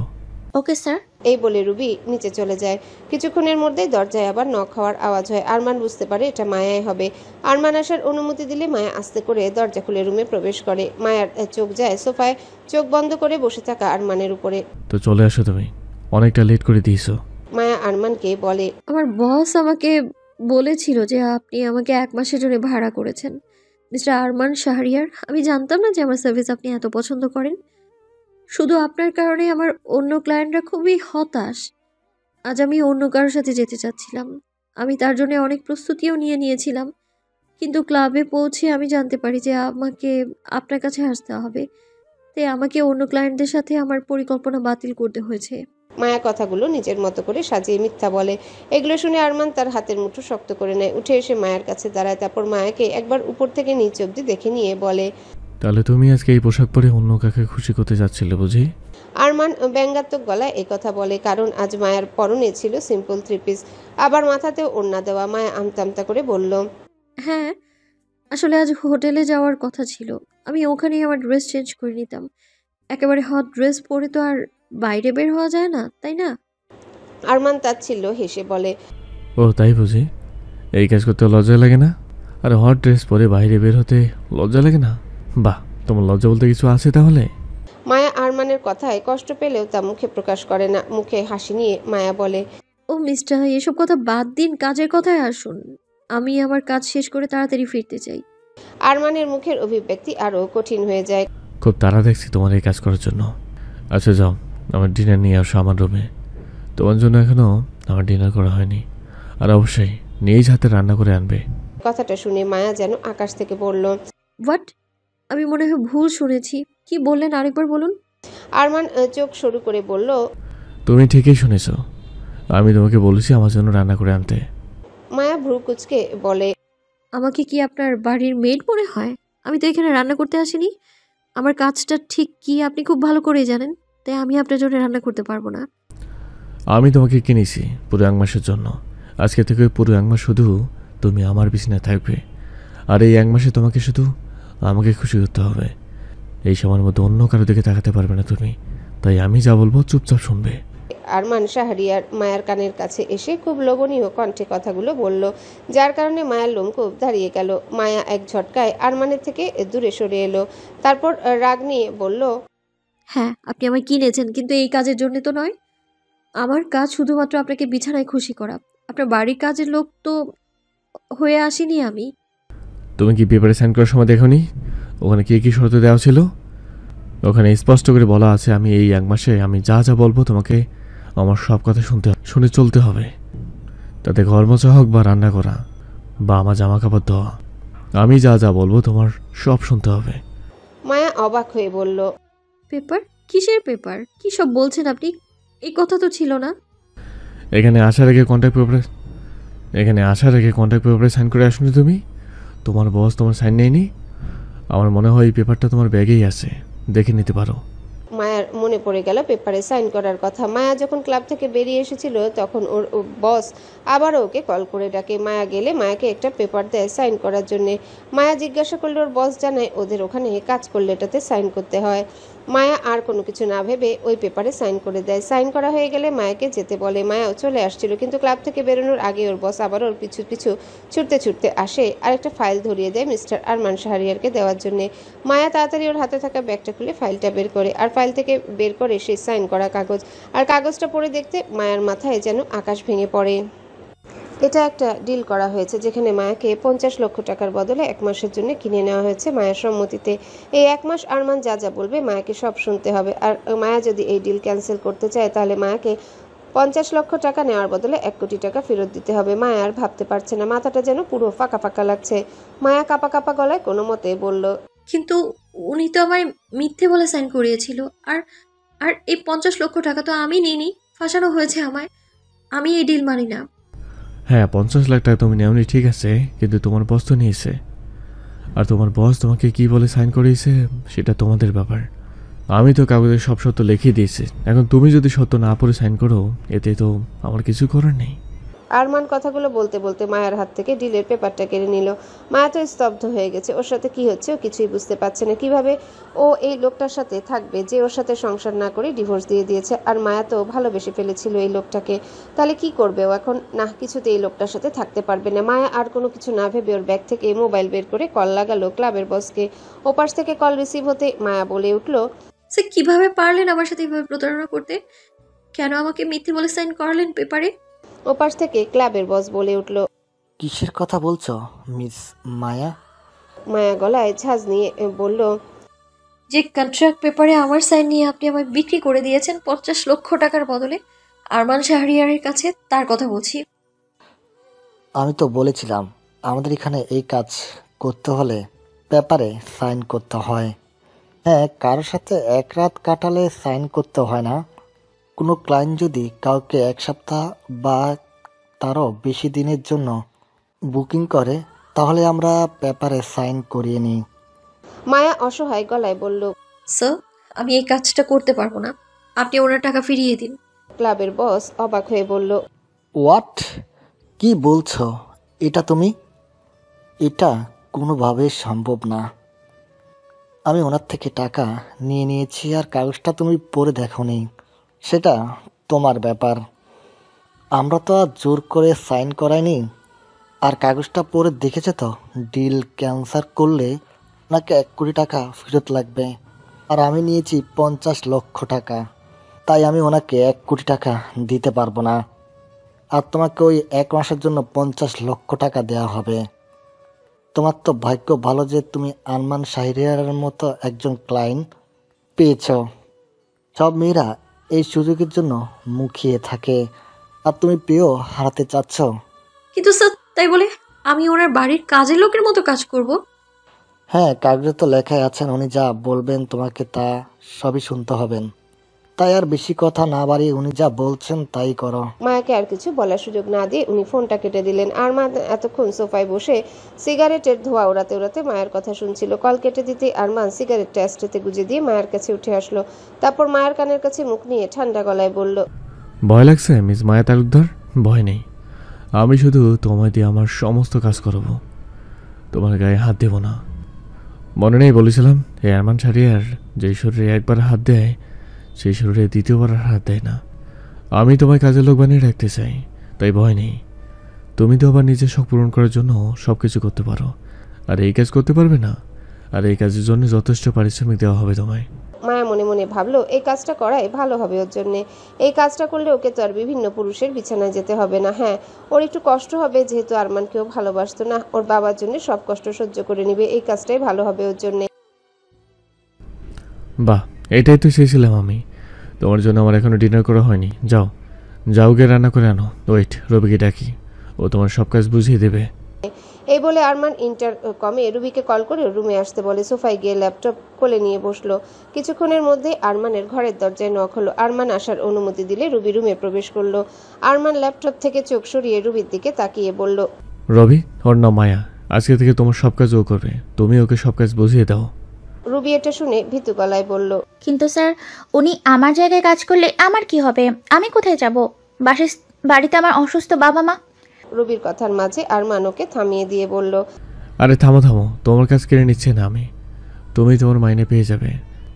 Okay sir. এই বলে রুবি নিচে চলে যায়। কিছুক্ষণের মধ্যেই দরজায় আবার নক হওয়ার আওয়াজ হয়। আরমান বুঝতে পারে এটা মায়াই হবে। আরমান আসার অনুমতি দিলে মায়া আস্তে করে দরজা খুলে রুমে প্রবেশ করে। মায়ার চোখ যায় সোফায় চোখ বন্ধ করে বসে থাকা আরমানের উপরে। তো চলে আসো, তুমি অনেকটা লেট করে দিয়েছো। মায়া আরমানকে বলে, আমার বস আমাকে বলেছিল যে আপনি আমাকে 1 মাসের জন্য ভাড়া করেছেন, মিস্টার আরমান শাহরিয়ার। আমি জানতাম না যে আমার সার্ভিস আপনি এত পছন্দ করেন। শুধু আপনার কারণে আমার অন্য ক্লায়েন্টরা খুবই হতাশ। আজ আমি অন্য কারোর সাথে যেতে চাচ্ছিলাম। আমি তার জন্য অনেক প্রস্তুতিও নিয়েছিলাম, কিন্তু ক্লাবে পৌঁছে আমি জানতে পারি যে আমাকে আপনার কাছে আসতে হবে। তাই আমাকে অন্য ক্লায়েন্টদের সাথে আমার পরিকল্পনা বাতিল করতে হয়েছে। মায়া কথাগুলো নিজের মতো করে সাজিয়ে মিথ্যা বলে। এগুলো শুনে আরমান তার হাতের মুঠো শক্ত করে নেয়। উঠে এসে মায়ের কাছে দাঁড়ায়। তারপর মায়াকে একবার উপর থেকে নিচ অব্দি দেখে নিয়ে বলে, তাহলে তুমি আজকে এই পোশাক পরে অন্য কাকে খুশি করতে যাচ্ছিলে বুঝি? আরমান ব্যঙ্গাত্মক গলায় এই কথা বলে, কারণ আজ মায়ার পরনে ছিল সিম্পল 3 পিস, আবার মাথাতেও ওড়না দেওয়া। মায়া আমতা আমতা করে বলল, হ্যাঁ, আসলে আজ হোটেলে যাওয়ার কথা ছিল। আমি ওখানেই আমার ড্রেস চেঞ্জ করে নিতাম। একেবারে হট ড্রেস পরে তো আর বাইরে বের হওয়া যায় না, তাই না? আরমান তাচ্ছিল্য হেসে বলে, ও তাই বুঝি? এই কাজ করতে লজ্জা লাগে না? আর হট ড্রেস পরে বাইরে বের হতে লজ্জা লাগে না? বাহ, তোমার লজ্জা বলতে কিছু আছে তাহলে? মায়া আরমানের কথায় কষ্ট পেলেও তা মুখে প্রকাশ করে না। মুখে হাসি নিয়ে মায়া বলে, ও মিস্টার, এসব কথা বাদ দিন, কাজের কথায় আসুন। আমি আমার কাজ শেষ করে তাড়াতাড়ি ফিরতে চাই। আরমানের মুখের অভিব্যক্তি আরও কঠিন হয়ে যায়। খুব তাড়া দেখছি তোমার এই কাজ করার জন্য। আচ্ছা যাও, আমার ডিনার নিয়ে আসো আমার রুমে। তোমার জন্য এখনও আমার ডিনার করা হয়নি, আর অবশ্যই নিজ হাতে রান্না করে আনবে। কথাটা শুনে মায়া যেন আকাশ থেকে পড়ল। হোয়াট? আমি মনে হয় ভুল শুনেছি। কি বললেন, আরেকবার বলুন। আরমান চোখ সরু করে বলল, তুমি ঠিকই শুনেছ, আমি তোমাকে বলেছি আমার জন্য রান্না করে আনতে। মায়া ভ্রু কুচকে বলে, আমাকে কি আপনার বাড়ির মেড মনে হয়? আমি তো এখানে রান্না করতে আসিনি। আমার কাজটা ঠিক কি আপনি খুব ভালো করেই জানেন, তাই আমি আপনার জন্য রান্না করতে পারবো না। আমি তোমাকে কিনেছি পুরো 1 মাসের জন্য। আজকে থেকে পুরো 1 মাস শুধু তুমি আমার বিছানায় থাকবে, আর এই 1 মাসে তোমাকে শুধু আমাকে খুশি করতে হবে। এই সময়ের মধ্যে অন্য কারো দিকে তাকাতে পারবে না তুমি, তাই আমি যা বলবো চুপচাপ শুনবে। আরমান শাহরিয়ার মায়ার কানের কাছে এসে খুব লোভনীয় কণ্ঠে কথাগুলো বলল, যার কারণে মায়ার লোমকূপ দাঁড়িয়ে গেল। মায়া এক ঝটকায় আরমানের থেকে দূরে সরে এলো। তারপর রাগ নিয়ে বলল, হ্যাঁ, আপনি আমায় কিনেছেন, কিন্তু এই কাজের জন্য তো নয়। আমার কাজ শুধুমাত্র আপনাকে বিছানায় খুশি করা। আপনার বাড়ির কাজের লোক তো হয়ে আসিনি আমি। তুমি কি পেপারে সাইন করার সময় দেখোনি ওখানে কি কি শর্ত দেওয়া ছিল? ওখানে স্পষ্ট করে বলা আছে আমি এই 1 মাসে আমি যা যা বলবো তোমাকে আমার সব কথা শুনে চলতে হবে। তাতে ঘর মোছা হোক বা রান্না করা বা আমার জামা কাপড় ধোয়া, আমি যা যা বলবো তোমার সব শুনতে হবে। মায়া অবাক হয়ে বলল, পেপার? কিসের পেপার? কি সব বলছেন আপনি? এই কথা তো ছিল না। এখানে আসার আগে কন্ট্যাক্ট পেপারে সাইন করে আসুনি তুমি? তোমার বস তোমার সাইন নেয়নি? আমার মনে হয় এই পেপারটা তোমার ব্যাগেই আছে, দেখে নিতে পারো। মায়ার মনে পড়ে গেল পেপারে সাইন করার কথা। মায়া যখন ক্লাব থেকে বেরিয়ে এসেছিল তখন ওর বস আবারও ওকে কল করে ডাকে। মায়া গেলে মায়াকে একটা পেপার দেয় সাইন করার জন্যে। মায়া জিজ্ঞাসা করলে ওর বস জানায় ওদের ওখানে কাজ করলে এটাতে সাইন করতে হয়। মায়া আর কোনো কিছু না ভেবে ওই পেপারে সাইন করে দেয়। সাইন করা হয়ে গেলে মায়াকে যেতে বলে। মায়াও চলে আসছিল, কিন্তু ক্লাব থেকে বেরোনোর আগে ওর বস আবার ওর পিছু পিছু ছুটতে আসে আর একটা ফাইল ধরিয়ে দেয় মিস্টার আরমান শাহরিয়ারকে দেওয়ার জন্যে। মায়া তাড়াতাড়ি ওর হাতে থাকা ব্যাগটা খুলে ফাইলটা বের করে, আর ফাইল থেকে বের করে সেই সাইন করা কাগজ। আর কাগজটা পড়ে দেখতে মায়ার মাথায় যেন আকাশ ভেঙে পড়ে। এটা একটা ডিল করা হয়েছে যেখানে মায়াকে 50 লক্ষ টাকার বদলে 1 মাসের জন্য কিনে নেওয়া হয়েছে মায়ের সম্মতিতে। এই 1 মাস আরমান যা যা বলবে মায়াকে সব শুনতে হবে। আর মায়া যদি এই ডিল ক্যান্সেল করতে চায় তাহলে মায়াকে 50 লক্ষ টাকা নেওয়ার বদলে 1 কোটি টাকা ফেরত দিতে হবে। মায়া আর ভাবতে পারছে না, মাথাটা যেন পুরো ফাঁকা ফাঁকা লাগছে। মায়া কাঁপা কাঁপা গলায় কোনো মতে বলল, কিন্তু উনি তো আমায় মিথ্যে বলে সাইন করিয়েছিল। আর আর এই 50 লক্ষ টাকা তো আমি নিইনি, ফাঁসানো হয়েছে আমায়। আমি এই ডিল মানি না। হ্যাঁ 50 লাখ টাকা তুমি নেওনি ঠিক আছে, কিন্তু তোমার বস তো নিয়েছে। আর তোমার বস তোমাকে কি বলে সাইন করিয়েছে সেটা তোমাদের ব্যাপার। আমি তো কাগজে সব সত্য লিখিয়ে দিয়েছি, এখন তুমি যদি সত্য না পড়ে সাইন করো এতে তো আমার কিছু করার নেই। আরমান কথাগুলো বলতে বলতে মায়ার হাত থেকে ডিলের পেপারটা কেড়ে নিল। মায়া তো স্তব্ধ হয়ে গেছে। ওর সাথে কি হচ্ছে ও কিছুই বুঝতে পারছে না। কিভাবে ও এই লোকটার সাথে থাকবে যে ওর সাথে সংসার না করে ডিভোর্স দিয়ে দিয়েছে? আর মায়া তো ভালোবেসে ফেলেছিল এই লোকটাকে। তাহলে কি করবে ও এখন? না, কিছুতে এই লোকটার সাথে থাকতে পারবে না। মায়া আর কোনো কিছু না ভেবে ওর ব্যাগ থেকে মোবাইল বের করে কল লাগালো ক্লাবের বসকে। ওপাশ থেকে কল রিসিভ হতে মায়া বলে উঠল, সে কিভাবে পারলেন আমার সাথে এভাবে প্রতারণা করতে? কেন আমাকে মিথ্যে বলে সাইন করালেন পেপারে? ওপাশ থেকে ক্লাবের বস বলে উঠল, কিসের কথা বলছো মিস মায়া? মায়া গলায় ঝাঁজ নিয়ে বলল, যে কন্ট্রাক্ট পেপারে আমার সাইন নিয়ে আপনি আমায় বিক্রি করে দিয়েছেন 50 লক্ষ টাকার বদলে আরমান শাহরিয়ারের কাছে, তার কথা বলছি। আমি তো বলেছিলাম আমাদের এখানে এই কাজ করতে হলে পেপারে সাইন করতে হয়। হ্যাঁ, কারোর সাথে এক রাত কাটালে সাইন করতে হয় না। কোনো ক্লায়েন্ট যদি কাউকে 1 সপ্তাহ বা তারও বেশি দিনের জন্য বুকিং করে তাহলে আমরা পেপারে সাইন করিয়ে নিই। মায়া অসহায় গলায় বলল, স্যার, আমি এই কাজটা করতে পারবো না, আপনি ওনার টাকা ফিরিয়ে দিন। ক্লাবের বস অবাক হয়ে বলল, হোয়াট? কি বলছো এটা তুমি? এটা কোনোভাবে সম্ভব না। আমি ওনার থেকে টাকা নিয়ে নিয়েছি আর কাগজটা তুমি পড়ে দেখোনি, সেটা তোমার ব্যাপার। আমরা তো আর জোর করে সাইন করাইনি। আর কাগজটা পড়ে দেখেছে তো, ডিল ক্যান্সেল করলে ওনাকে 1 কোটি টাকা ফেরত লাগবে। আর আমি নিয়েছি 50 লক্ষ টাকা, তাই আমি ওনাকে 1 কোটি টাকা দিতে পারবো না। আর তোমাকে ওই 1 মাসের জন্য 50 লক্ষ টাকা দেওয়া হবে। তোমার তো ভাগ্য ভালো যে তুমি আরমান শাহরিয়ারের মতো একজন ক্লায়েন্ট পেয়েছ। সব মেয়েরা এই সুযোগের জন্য মুখিয়ে থাকে, আর তুমি পেয়েও হারাতে চাচ্ছ। কিন্তু স্যার, তাই বলে আমি ওনার বাড়ির কাজের লোকের মতো কাজ করব? হ্যাঁ, কাগজে তো লেখাই আছেন উনি যা বলবেন তোমাকে তা সবই শুনতে হবেন। তাই আর বেশি কথা না বাড়িয়ে উনি যা বলছেন তাই করো। মায়াকে আর কিছু বলার সুযোগ না দিয়ে উনি ফোনটা কেটে দিলেন। আরমান এতক্ষণ সোফায় বসে সিগারেটের ধোঁয়া ওড়াতে ওড়াতে মায়ের কথা শুনছিল। কল কেটে দিতে আরমান সিগারেটটা অ্যাস্ট্রেতে গুজে দিয়ে মায়ের কাছে উঠে আসলো। তারপর মায়ের কানের কাছে মুখ নিয়ে ঠান্ডা গলায় বলল, ভয় লাগছে মিস মায়া তালুকদার? ভয় নেই, আমি শুধু তোমায় দিয়ে আমার সমস্ত কাজ করব, তোমার গায়ে হাত দেব না। মনে নেই বলেছিলাম এই আরমান শাহরিয়ার যেই শরীরে একবার হাত দেয় সেই শরীরে দ্বিতীয়বার আর হাত দেয় না। আমি তোমায় কাজের লোক বানিয়ে রাখতে চাই, তাই ভয় নেই। তুমি তো আবার নিজের শখ পূরণ করার জন্য সব কিছু করতে পারো, আর এই কাজ করতে পারবে না? আর এই কাজের জন্য যথেষ্ট পারিশ্রমিক দেওয়া হবে তোমায়। মায়া মনে মনে ভাবলো এই কাজটা করাই ভালো হবে ওর জন্যে। এই কাজটা করলে ওকে তো আর বিভিন্ন পুরুষের বিছানায় যেতে হবে না। হ্যাঁ, ওর একটু কষ্ট হবে, যেহেতু আরমানকেও ভালোবাসতো না, ওর বাবার জন্য সব কষ্ট সহ্য করে নিবে। এই কাজটাই ভালো হবে ওর জন্যে। বাহ, এটাই তো চেয়েছিলাম আমি। তোমার জন্য আমার এখনো ডিনার করা হয়নি। যাও যাও গিয়ে রান্না করে আনো। ওয়েট, রবিকে ডাকি, ও তোমার সব কাজ বুঝিয়ে দেবে। এই বলে আরমান ইন্টারকমে রুবিকে কল করে রুমে আসতে বলে। সোফায় গিয়ে ল্যাপটপ কোলে নিয়ে বসলো। কিছুক্ষণের মধ্যে আরমানের ঘরের দরজায় নক হলো। আরমান আসার অনুমতি দিলে রুবি রুমে প্রবেশ করলো। আরমান ল্যাপটপ থেকে চোখ সরিয়ে রুবির দিকে তাকিয়ে বলল, রবি, ওর নাম মায়া, আজকে থেকে তোমার সব কাজ ও করবে, তুমি ওকে সব কাজ বুঝিয়ে দাও। রুবি এটা শুনে ভীতু গলায় বলল, কিন্তু স্যার, উনি আমার জায়গায় কাজ করলে আমার কি হবে? আমি কোথায় যাব? বাড়িতে আমার অসুস্থ বাবা মা। রুবির কথার মাঝে আরমান ওকে থামিয়ে দিয়ে বলল, আরে থামো থামো, তোমার কাজ কেড়ে নিচ্ছে না আমি। তুমি তোমার মাইনে পেয়ে যাবে।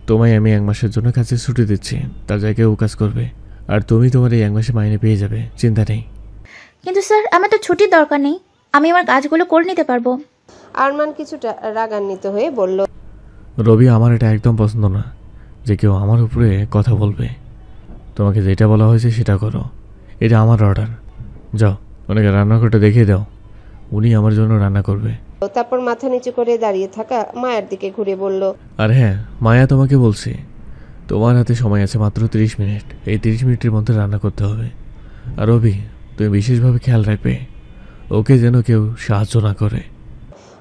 তোমায় আমি 1 মাসের জন্য কাজে ছুটি দিচ্ছি, তার জায়গায় ও কাজ করবে। আর তুমি তোমার এই 1 মাসে মাইনে পেয়ে যাবে, চিন্তা নেই। কিন্তু স্যার, আমার তো ছুটির দরকার নেই, আমি আমার কাজগুলো করে নিতে পারবো। আরমান কিছুটা রাগান্বিত হয়ে বলল, রবি, আমার এটা একদম পছন্দ না যে কেউ আমার উপরে কথা বলবে। তোমাকে যেটা বলা হয়েছে সেটা করো, এটা আমার অর্ডার। যাও ওনাকে রান্নাঘরটা দেখিয়ে দাও, উনি আমার জন্য রান্না করবে। তারপর মাথা নিচু করে দাঁড়িয়ে থাকা মায়ের দিকে ঘুরে বলল, আর হ্যাঁ মায়া, তোমাকে বলছি তোমার হাতে সময় আছে মাত্র 30 মিনিট। এই 30 মিনিটের মধ্যে রান্না করতে হবে। আর রবি, তুমি বিশেষভাবে খেয়াল রাখবে ওকে যেন কেউ সাহায্য না করে।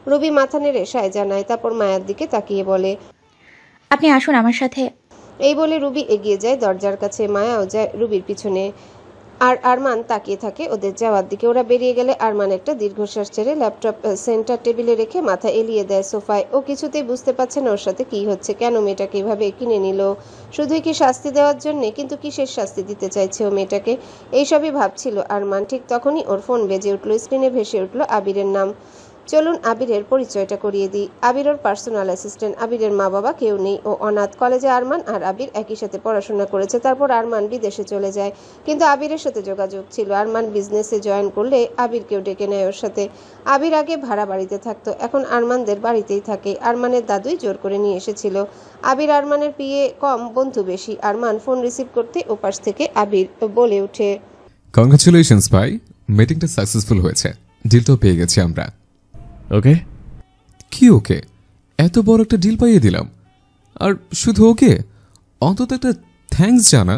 রুবি মাথা নেড়ে সায় জানায়। তারপর মায়ের দিকে তাকিয়ে বলে, আপনি আসুন আমার সাথে। এই বলে রুবি এগিয়ে যায় দরজার কাছে। মায়াও যায় রুবির পিছনে। আর আরমান তাকিয়ে থাকে ওদের যাওয়ার দিকে। ওরা বেরিয়ে গেলে আরমান একটা দীর্ঘশ্বাস ছেড়ে ল্যাপটপ সেন্টার টেবিলে রেখে মাথা এলিয়ে দেয় সোফায়। ও কিছুতেই বুঝতে পারছে না ওর সাথে কি হচ্ছে, কেন মেয়েটাকে এভাবে কিনে নিল। শুধুই কি শাস্তি দেওয়ার জন্যে? কিন্তু কিসের শাস্তি দিতে চাইছে ও মেয়েটাকে? এইসবই ভাবছিল আরমান। ঠিক তখনই ওর ফোন বেজে উঠল। স্ক্রিনে ভেসে উঠল আবিরের নাম। চলুন আবিরের পরিচয়টা করিয়ে দিই। আবির ওর পার্সোনাল অ্যাসিস্ট্যান্ট। আবিরের মা বাবা কেউ নেই, ও অনাথ। কলেজে আরমান আর আবির একই সাথে পড়াশোনা করেছে। তারপর আরমান বিদেশে চলে যায়, কিন্তু আবিরের সাথে যোগাযোগ ছিল। আরমান বিজনেসে জয়েন করলে আবিরকেও ডেকে নেয় ওর সাথে। আবির আগে ভাড়া বাড়িতে থাকতো, এখন আরমানদের বাড়িতেই থাকে। আরমানের দাদুই জোর করে নিয়ে এসেছিল। আবির আরমানের পিয়ে কম, বন্ধু বেশি। আরমান ফোন রিসিভ করতে ওপাশ থেকে আবির বলে ওঠে, কংগ্রাচুলেশনস ভাই, মিটিংটা সাকসেসফুল হয়েছে, ডিলটাও পেয়ে গেছি আমরা। ওকে? কি ওকে? এত বড় একটা ডিল পাইয়ে দিলাম, আর শুধু ওকে? অন্তত একটা থ্যাঙ্কস জানা।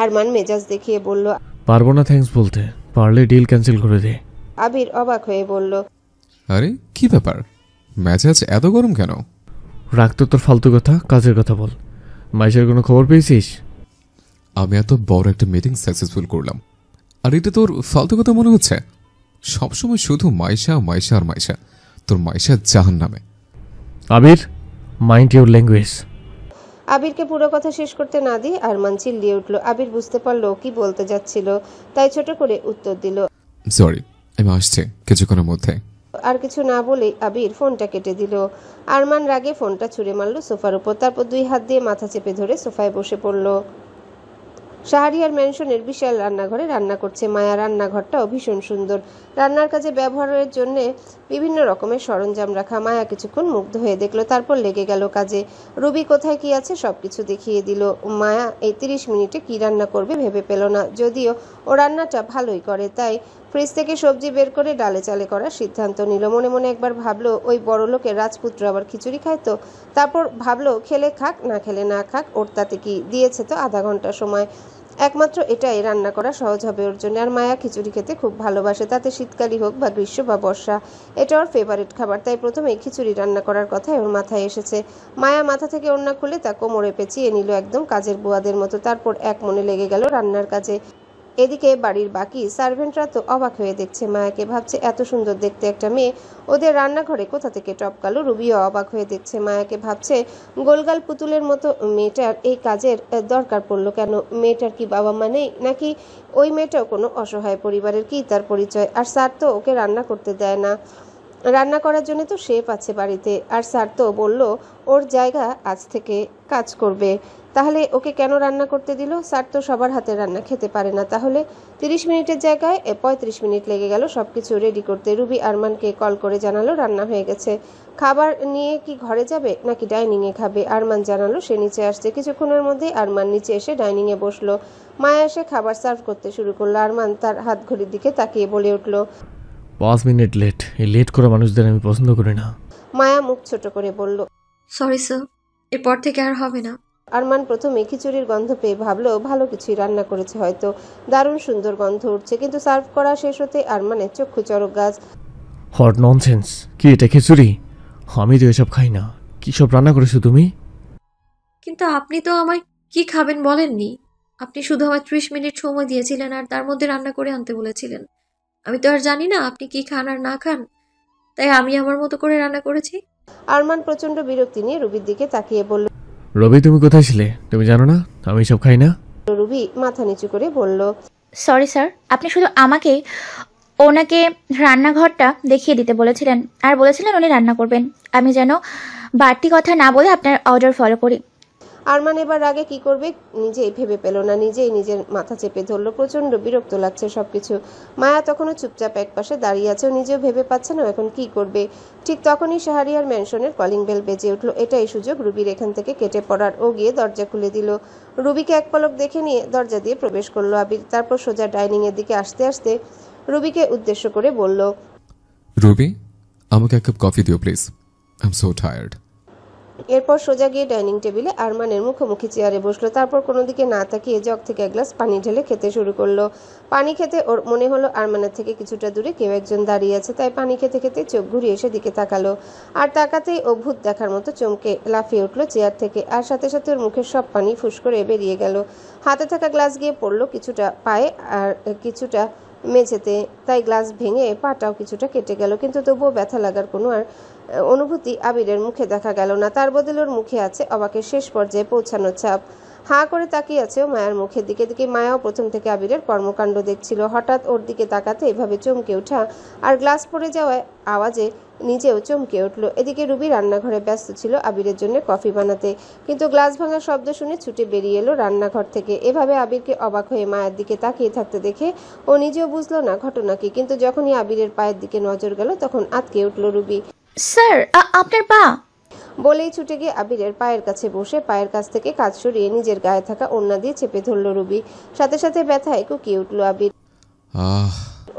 আরমান মেজাজ দেখিয়ে বলল। পারবো না থ্যাঙ্কস বলতে, পারলে ডিল ক্যান্সেল করে দে। আবির অবাক হয়ে বলল, আরে কি ব্যাপার, মেজাজ এত গরম কেন? রাখতো তোর ফালতু কথা, কাজের কথা বল। মাইশের কোনো খবর পেয়েছিস? আমি এত বড় একটা মিটিং সাকসেসফুল করলাম, আর এটা তোর ফালতু কথা মনে হচ্ছে? সবসময় শুধু মাইশা মাইশা আর মাইশা, তোর মাইশা জাহান নামে। আবির, মাইন্ড ইউর ল্যাঙ্গুয়েজ। আবিরকে পুরো কথা শেষ করতে না দিয়ে আরমান চিল্লিয়ে উঠল। আবির বুঝতে পারলো কি বলতে যাচ্ছিল, তাই ছোট করে উত্তর দিল, সরি, আমি আসছি কিছুক্ষণের মধ্যে। আর কিছু না বলেই আবির ফোনটা কেটে দিল। আরমান রাগে ফোনটা ছুঁড়ে মারল সোফার উপর, তারপর দুই হাত দিয়ে মাথা চেপে ধরে সোফায় বসে পড়ল। শাহরিয়ার ম্যানশনের বিশাল রান্নাঘরে রান্না করছে মায়া। রান্নাঘরটাও ভীষণ সুন্দর, রান্নার কাজে ব্যবহারের জন্য বিভিন্ন রকমের সরঞ্জাম রাখা। মায়া কিছুক্ষণ মুগ্ধ হয়ে দেখলো, তারপর লেগে গেল কাজে। রুবি কোথায় কি আছে সবকিছু দেখিয়ে দিল। মায়া এই 30 মিনিটে কি রান্না করবে ভেবে পেল না, যদিও ও রান্নাটা ভালোই করে, তাই ফ্রিজ থেকে সবজি বের করে ডালে চালে করার সিদ্ধান্ত নিল। মনে মনে একবার ভাবলো ওই বড় লোকের রাজপুত্র আবার খিচুড়ি খায় তো। তারপর ভাবলো খেলে খাক, না খেলে না খাক, ওর তাতে কি, দিয়েছে তো আধা ঘন্টা সময়। একমাত্র এটাই রান্না করা সহজ হবে ওর জন্য। আর মায়া খিচুড়ি খেতে খুব ভালোবাসে, তাতে শীতকালই হোক বা গ্রীষ্ম বা বর্ষা, এটা ওর ফেভারিট খাবার। তাই প্রথমেই খিচুড়ি রান্না করার কথাই ওর মাথায় এসেছে। মায়া মাথা থেকে ওড়না খুলে তা কোমরে পেঁচিয়ে নিল একদম কাজের বুয়াদের মতো। তারপর এক মনে লেগে গেল রান্নার কাজে। এদিকে বাড়ির বাকি সার্ভেন্টরা তো অবাক হয়ে দেখছে মায়াকে, ভাবছে এত সুন্দর দেখতে একটা মেয়ে ওদের রান্নাঘরে কোথা থেকে টপকালো। রুবিও অবাক হয়ে দেখছে মায়াকে, ভাবছে গোলগাল পুতুলের মতো মেয়েটার এই কাজের দরকার পড়লো কেন? মেয়েটার কি বাবা মা নেই, নাকি ওই মেয়েটাও কোনো অসহায় পরিবারের? কি তার পরিচয়? আর স্যার তো ওকে রান্না করতে দেয় না, রান্না করার জন্য তো শেফ আছে বাড়িতে। আর স্যার তো বলল ওর জায়গা আজ থেকে কাজ করবে, তাহলে ওকে কেন রান্না করতে দিল? স্যার তো সবার হাতে রান্না খেতে পারে না। তাহলে 30 মিনিটের জায়গায় 35 মিনিট লেগে গেল সবকিছু রেডি করতে। রুবি আরমানকে কল করে জানালো রান্না হয়ে গেছে। খাবার নিয়ে কি ঘরে যাবে নাকি ডাইনিংয়ে খাবে? আরমান জানালো সে নিচে আসছে। কিছুক্ষণের মধ্যেই আরমান নিচে এসে ডাইনিংয়ে বসলো। মায়া এসে খাবার সার্ভ করতে শুরু করলো। আরমান তার হাত ঘড়ির দিকে তাকিয়ে বলে উঠল, 5 মিনিট লেট। এই লেট করা মানুষদের আমি পছন্দ করি না। মায়া মুখ ছোট করে বলল, সরি স্যার, এরপর থেকে আর হবে না। আরমান প্রথমে খিচুড়ির গন্ধ পেয়ে ভাবলো ভালো কিছুই রান্না করেছে হয়তো, দারুণ সুন্দর গন্ধ উঠছে। কিন্তু সার্ভ করা শেষ হতে আরমানের চক্ষু চড়ক গাছ। Hot nonsense! কি এটা খিচুড়ি? আমি তো এসব খাই না। কি সব রান্না করেছো তুমি? কিন্তু আপনি তো আমায় কি খাবেন বলেননি। আপনি শুধু আমায় 30 মিনিট সময় দিয়েছিলেন, আর তার মধ্যে রান্না করে আনতে বলেছিলেন। আমি তো আর জানি না আপনি কি খান আর না খান, তাই আমি আমার মতো করে রান্না করেছি। আরমান প্রচন্ড বিরক্তি নিয়ে রুবির দিকে তাকিয়ে বলল, রবি, তুমি কোথায় ছিলে? তুমি জানো না আমি এসব খাই না? রুবি মাথা নিচু করে বলল, সরি স্যার, আপনি শুধু ওনাকে রান্নাঘরটা দেখিয়ে দিতে বলেছিলেন, আর বলেছিলেন উনি রান্না করবেন। আমি যেন বাড়তি কথা না বলে আপনার অর্ডার ফলো করি। আরমান এবার আগে কি করবে নিজেই ভেবে পেল না, নিজেই নিজের মাথা চেপে ধরলো। প্রচন্ড বিরক্ত লাগছে সবকিছু। মায়া তখনও চুপচাপ এক পাশে দাঁড়িয়ে আছে, ও নিজেও ভেবে পাচ্ছে না এখন কি করবে। ঠিক তখনই শাহরিয়ার ম্যানশনের কলিং বেল বেজে উঠলো। এটাই সুযোগ রুবির এখান থেকে কেটে পড়ার। ও গিয়ে দরজা খুলে দিল। রুবিকে এক পলক দেখে নিয়ে দরজা দিয়ে প্রবেশ করলো আবির। তারপর সোজা ডাইনিং এর দিকে আসতে আসতে রুবিকে উদ্দেশ্য করে বলল, রুবি, আমাকে এক কাপ কফি দিও please, I am so tired. এরপর সোজা গিয়ে ডাইনিং টেবিলে আরমানের মুখোমুখি চেয়ারে বসলো। তারপর কোনো দিকে না তাকিয়ে জগ থেকে এক গ্লাস পানি ঢেলে খেতে শুরু করলো। পানি খেতে ওর মনে হলো আরমানের থেকে কিছুটা দূরে কেউ একজন দাঁড়িয়ে আছে, তাই পানি খেতে খেতে চোখ ঘুরিয়ে সেদিকে তাকালো। আর তাকাতেই ও ভূত দেখার মতো চমকে লাফিয়ে উঠলো চেয়ার থেকে, আর সাথে সাথে ওর মুখের সব পানি ফুস করে বেরিয়ে গেল। হাতে থাকা গ্লাস গিয়ে পড়লো কিছুটা পায়ে আর কিছুটা মেঝেতে, তাই গ্লাস ভেঙে পাটাও কিছুটা কেটে গেল। কিন্তু তবুও ব্যথা লাগার কোনো আর অনুভূতি আবিরের মুখে দেখা গেল না। তার বদলে ওর মুখে আছে অবাকের শেষ পর্যায়ে পৌঁছানোর ছাপ। হাঁ করে তাকিয়ে আছে ও মায়ার মুখের দিকে দিকে। মায়াও প্রথম থেকে আবিরের কর্মকাণ্ড দেখছিল। হঠাৎ ওর দিকে তাকাতে এভাবে চমকে ওঠা আর গ্লাস পড়ে যাওয়ায় আওয়াজে নিজেও চমকে উঠল। এদিকে রুবি রান্নাঘরে ব্যস্ত ছিল আবিরের জন্য কফি বানাতে, কিন্তু গ্লাস ভাঙার শব্দ শুনে ছুটে বেরিয়ে এলো রান্নাঘর থেকে। এভাবে আবিরকে অবাক হয়ে মায়ের দিকে তাকিয়ে থাকতে দেখে ও নিজেও বুঝলো না ঘটনা কি, কিন্তু যখনই আবিরের পায়ের দিকে নজর গেল তখন আটকে উঠল রুবি। স্যার আপনার পা। বলেই ছুটে গিয়ে আবিরের পায়ের কাছে বসে পায়ের কাছ থেকে কাজ সরিয়ে নিজের গায়ে থাকা ওড়না দিয়ে চেপে ধরল রুবি। সাথে সাথে ব্যথায় কুকিয়ে উঠল আবির।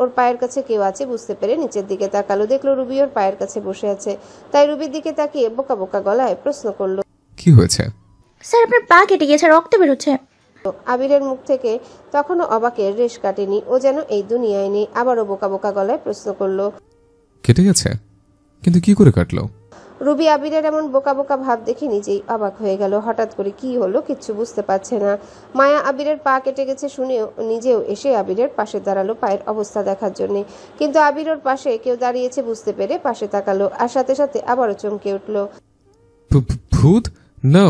ওর পায়ের কাছে কেউ আছে বুঝতে পেরে নিচের দিকে তাকালো, দেখলো রুবি ওর পায়ের কাছে বসে আছে। তাই রুবির দিকে তাকিয়ে বোকা বোকা গলায় প্রশ্ন করলো, কি হয়েছে? স্যার আপনার পা কেটে গিয়েছে, রক্ত বেরোচ্ছে। আবিরের মুখ থেকে তখনও অবাকের রেশ কাটেনি। ও যেন এই দুনিয়ায় নেই। আবারও বোকা বোকা গলায় প্রশ্ন করলো, কেটে গেছে? কিন্তু কি করে কাটলো? রুবি আবিরের এমন বোকা বোকা ভাব দেখে নিজেই অবাক হয়ে গেল। হঠাৎ করে কি হলো কিচ্ছু বুঝতে পারছে না। মায়া আবিরের পা কেটে গেছে শুনেও নিজেও এসে আবিরের পাশে দাঁড়ালো পায়ের অবস্থা দেখার জন্য। কিন্তু আবির ওর পাশে কেউ দাঁড়িয়েছে বুঝতে পেরে পাশে তাকালো, আর সাথে সাথে আবারও চমকে উঠল। ভূত না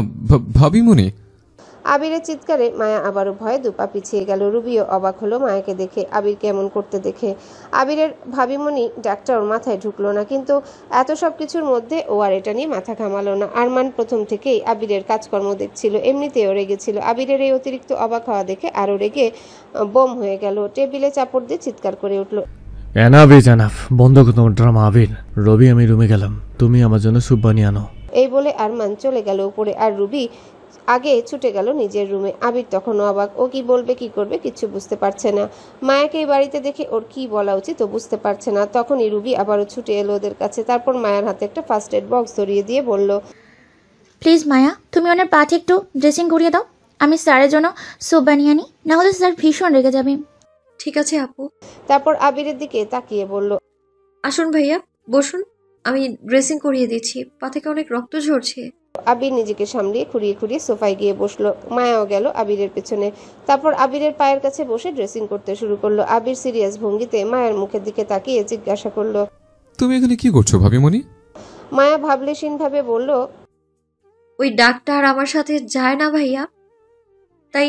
ভাবিমণি? আবিরের চিৎকারে মায়া আবারও ভয়ে দুপা পিছিয়ে গেল। রুবিও অবাক হলো মায়াকে দেখে, আবিরকে এমন করতে দেখে। আবিরের ভাবিমণি ডাকটা ওর মাথায় ঢুকলো না, কিন্তু এত সব কিছুর মধ্যে ও আর এটা নিয়ে মাথা ঘামালো না। আরমান প্রথম থেকেই আবিরের কাজকর্ম দেখছিল, এমনিতেও রেগেছিল। আবিরের এই অতিরিক্ত অবাক হওয়া দেখে আরও রেগে বোম হয়ে গেল। টেবিলে চাপড় দিয়ে চিৎকার করে উঠল, এনাফ ইজ এনাফ, বন্ধ করো তোমার ড্রামা আবির। রবি আমি রুমে গেলাম, তুমি আমার জন্য স্যুপ বানিয়ে আনো। এই বলে আরমান চলে গেল উপরে, আর রুবি আগে ছুটে গেল নিজের রুমে। আবির তখনও অবাক, ও কি বলবে কি করবে কিচ্ছু বুঝতে পারছে না। মায়াকে এই বাড়িতে দেখে ওর কি বলা উচিত ও বুঝতে পারছে না। তখনই রুবি আবারও ছুটে এলো ওদের কাছে। তারপর মায়ার হাতে একটা ফার্স্ট এড বক্স ধরিয়ে দিয়ে বলল, প্লিজ মায়া, তুমি ওনার পাতে একটু ড্রেসিং করিয়ে দাও, আমি স্যারের জন্য স্যুপ বানিয়ে আনি, না হলে স্যার ভীষণ রেগে যাবে। ঠিক আছে আপু। তারপর আবিরের দিকে তাকিয়ে বলল, আসুন ভাইয়া বসুন, আমি ড্রেসিং করিয়ে দিচ্ছি, পা থেকে অনেক রক্ত ঝরছে। আবির নিজেকে সামলিয়ে খুঁড়িয়ে খুঁড়িয়ে সোফায় গিয়ে বসলো। মায়াও গেল আবিরের পেছনে। তারপর আবিরের পায়ের কাছে বসে ড্রেসিং করতে শুরু করলো। আবির সিরিয়াস ভঙ্গিতে মায়ের মুখের দিকে তাকিয়ে জিজ্ঞাসা করলো, তুমি এখানে কি করছো ভাবিমণি? মায়া ভাবলেশীন ভাবে বলল, ওই ডাক্তার আমার সাথে যায় না ভাইয়া, তাই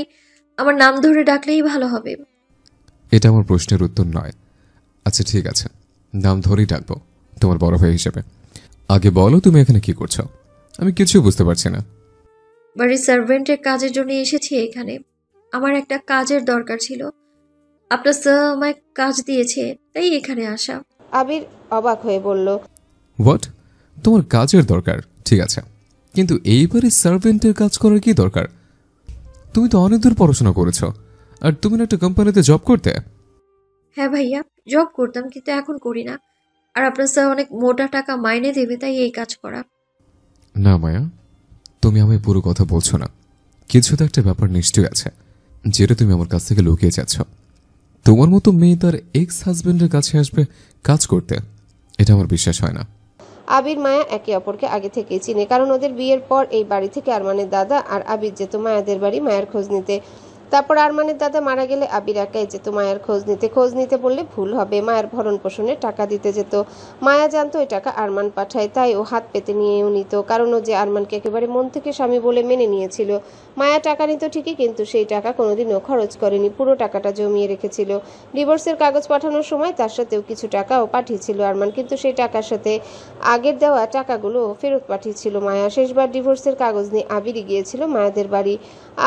আমার নাম ধরে ডাকলেই ভালো হবে। এটা আমার প্রশ্নের উত্তর নয়। আচ্ছা ঠিক আছে, নাম ধরেই ডাকবো তোমার বড় ভাই হিসেবে। আগে বলো তুমি এখানে কি করছো? আমি কিছু বুঝতে পারছি না। বাড়ির সার্ভেন্টের কাজের জন্য এসেছি এখানে, আমার একটা কাজের দরকার ছিল, আপনার স্যার আমায় কাজ দিয়েছে তাই এখানে আসা। আবির অবাক হয়ে বলল, হোয়াট? তোমার কাজের দরকার? ঠিক আছে, কিন্তু এইবারে সার্ভেন্টের কাজ করার কি দরকার? তুমি তো অনেক দূর পড়াশোনা করেছো, আর তুমি না একটা কোম্পানিতে জব করতে। হ্যাঁ ভাইয়া, জব করতাম কিন্তু এখন করি না, আর আপনার স্যার অনেক মোটা টাকা মাইনে দেবে তাই এই কাজ করা। না মায়া, তুমি আমায় পুরো কথা বলছো না। কিছু তো একটা ব্যাপার নিশ্চয়ই আছে যেটা তুমি আমার কাছ থেকে লুকিয়ে যাচ্ছ। তোমার মতো মেয়ে তার এক্স হাজবেন্ডের কাছে আসবে কাজ করতে, এটা আমার বিশ্বাস হয় না। আবির মায়া একে অপরকে আগে থেকেই চিনে, কারণ ওদের বিয়ের পর এই বাড়ি থেকে আরমানের দাদা আর আবির যেত মায়াদের বাড়ি মায়ের খোঁজ নিতে। তারপর আরমানের দাদা মারা গেলে আবির একাই যেত মায়ের খোঁজ নিতে। খোঁজ নিতে বললে ভুল হবে, মায়ের ভরণ পোষণে টাকা দিতে যেত। মায়া জানতো ওই টাকা আরমান পাঠায়, তাই ও হাত পেতে নিয়েও নিত, কারণ ও যে আরমানকে একেবারে মন থেকে স্বামী বলে মেনে নিয়েছিল। মায়া টাকা নিত ঠিকই, কিন্তু সেই টাকা কোনোদিনও খরচ করেনি, পুরো টাকাটা জমিয়ে রেখেছিল। ডিভোর্সের কাগজ পাঠানোর সময় তার সাথেও কিছু টাকাও পাঠিয়েছিল আরমান, কিন্তু সেই টাকার সাথে আগের দেওয়া টাকাগুলো ফেরত পাঠিয়েছিল মায়া। শেষবার ডিভোর্সের কাগজ নিয়ে আবিরই গিয়েছিল মায়াদের বাড়ি।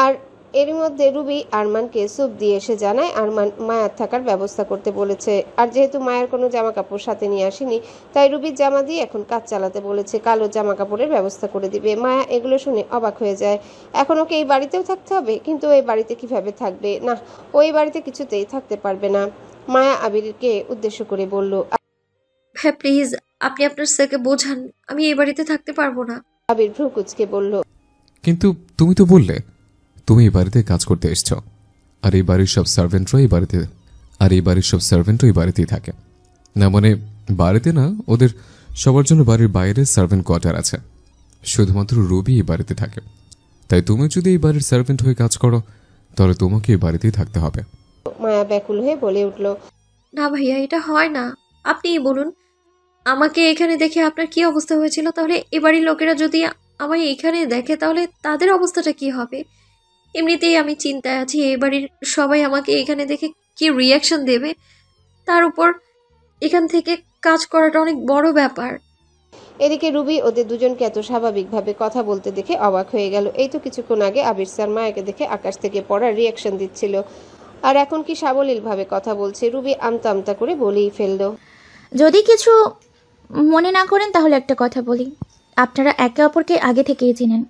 আর এরই মধ্যে রুবি আরমানকে স্যুপ দিয়ে এসে জানায় আরমান মায়ার থাকার ব্যবস্থা করতে বলেছে। আর যেহেতু মায়ের কোনো জামা কাপড় সাথে নিয়ে আসেনি, তাই রুবির জামা দিয়ে এখন কাজ চালাতে বলেছে, কালো জামা কাপড়ের ব্যবস্থা করে দিবে। মায়া এগুলো শুনে অবাক হয়ে যায়। এখন ওকে এই বাড়িতেও থাকতে হবে, কিন্তু এই বাড়িতে কিভাবে থাকবে? না, ওই বাড়িতে কিছুতেই থাকতে পারবে না। মায়া আবিরকে উদ্দেশ্য করে বলল, হ্যাঁ প্লিজ, আপনি আপনার স্যারকে বোঝান, আমি এই বাড়িতে থাকতে পারবো না। আবির ভ্রু কুচকে বলল, কিন্তু তুমি তো বললে তুমি এই বাড়িতে কাজ করতে এসছো, আর এই বাড়ির সব সার্ভেন্টরা এই বাড়িতেই থাকে। না মানে বাড়িতে না, ওদের সবার জন্য বাড়ির বাইরে সার্ভেন্ট কোয়ার্টার আছে, শুধুমাত্র রুবি এই বাড়িতে থাকে। তাই তুমি যদি এই বাড়ির সার্ভেন্ট হয়ে কাজ করো তাহলে তোমাকে এই বাড়িতেই থাকতে হবে। মায়া ব্যাকুল হয়ে বলে উঠল, না ভাইয়া, এটা হয় না। আপনিই বলুন, আমাকে এখানে দেখে আপনার কি অবস্থা হয়েছিল? তাহলে এ বাড়ির লোকেরা যদি আমায় এখানে দেখে তাহলে তাদের অবস্থাটা কি হবে? এমনিতেই আমি চিন্তায় আছি, এ বাড়ির সবাই আমাকে এখানে দেখে কি রিয়াকশন দেবে। তার উপর এখান থেকে কাজ করাটা অনেক বড় ব্যাপার। এদিকে রুবি ওদের দুজনকে এত স্বাভাবিকভাবে কথা বলতে দেখে অবাক হয়ে গেল। এই তো কিছুক্ষণ আগে আবির স্যার মায়াকে দেখে আকাশ থেকে পড়া রিয়াকশন দিচ্ছিল, আর এখন কি সাবলীলভাবে কথা বলছে। রুবি আমতা আমতা করে বলেই ফেলল, যদি কিছু মনে না করেন তাহলে একটা কথা বলি। আপনারা একে অপরকে আগে থেকেই চিনেন,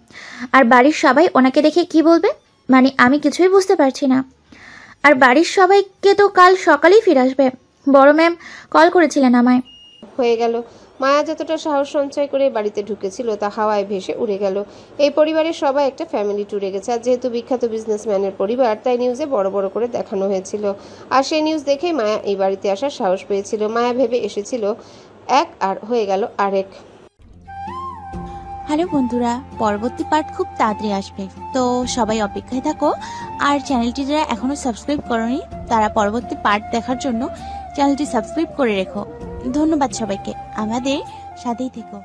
আর বাড়ির সবাই ওনাকে দেখে কি বলবে মানে আমি কিছুই বুঝতে পারছি না। আর বাড়ির সবাইকে তো কাল সকালেই ফিরে আসবে, বড় ম্যাম কল করেছিলেন আমায়। হয়ে গেল। মায়া যতটা সাহস সঞ্চয় করে বাড়িতে ঢুকেছিল তা হাওয়ায় ভেসে উড়ে গেল। এই পরিবারের সবাই একটা ফ্যামিলি ট্যুরে গেছে, আর যেহেতু বিখ্যাত বিজনেসম্যানের পরিবার তাই নিউজে বড় বড় করে দেখানো হয়েছিল। আর সেই নিউজ দেখেই মায়া এই বাড়িতে আসার সাহস পেয়েছিল। মায়া ভেবে এসেছিল এক, আর হয়ে গেল আরেক। হ্যালো বন্ধুরা, পরবর্তী পার্ট খুব তাড়াতাড়ি আসবে, তো সবাই অপেক্ষায় থাকো। আর চ্যানেলটি যারা এখনো সাবস্ক্রাইব করোনি তারা পরবর্তী পার্ট দেখার জন্য চ্যানেলটি সাবস্ক্রাইব করে রেখো। ধন্যবাদ সবাইকে, আমাদের সাথেই থেকো।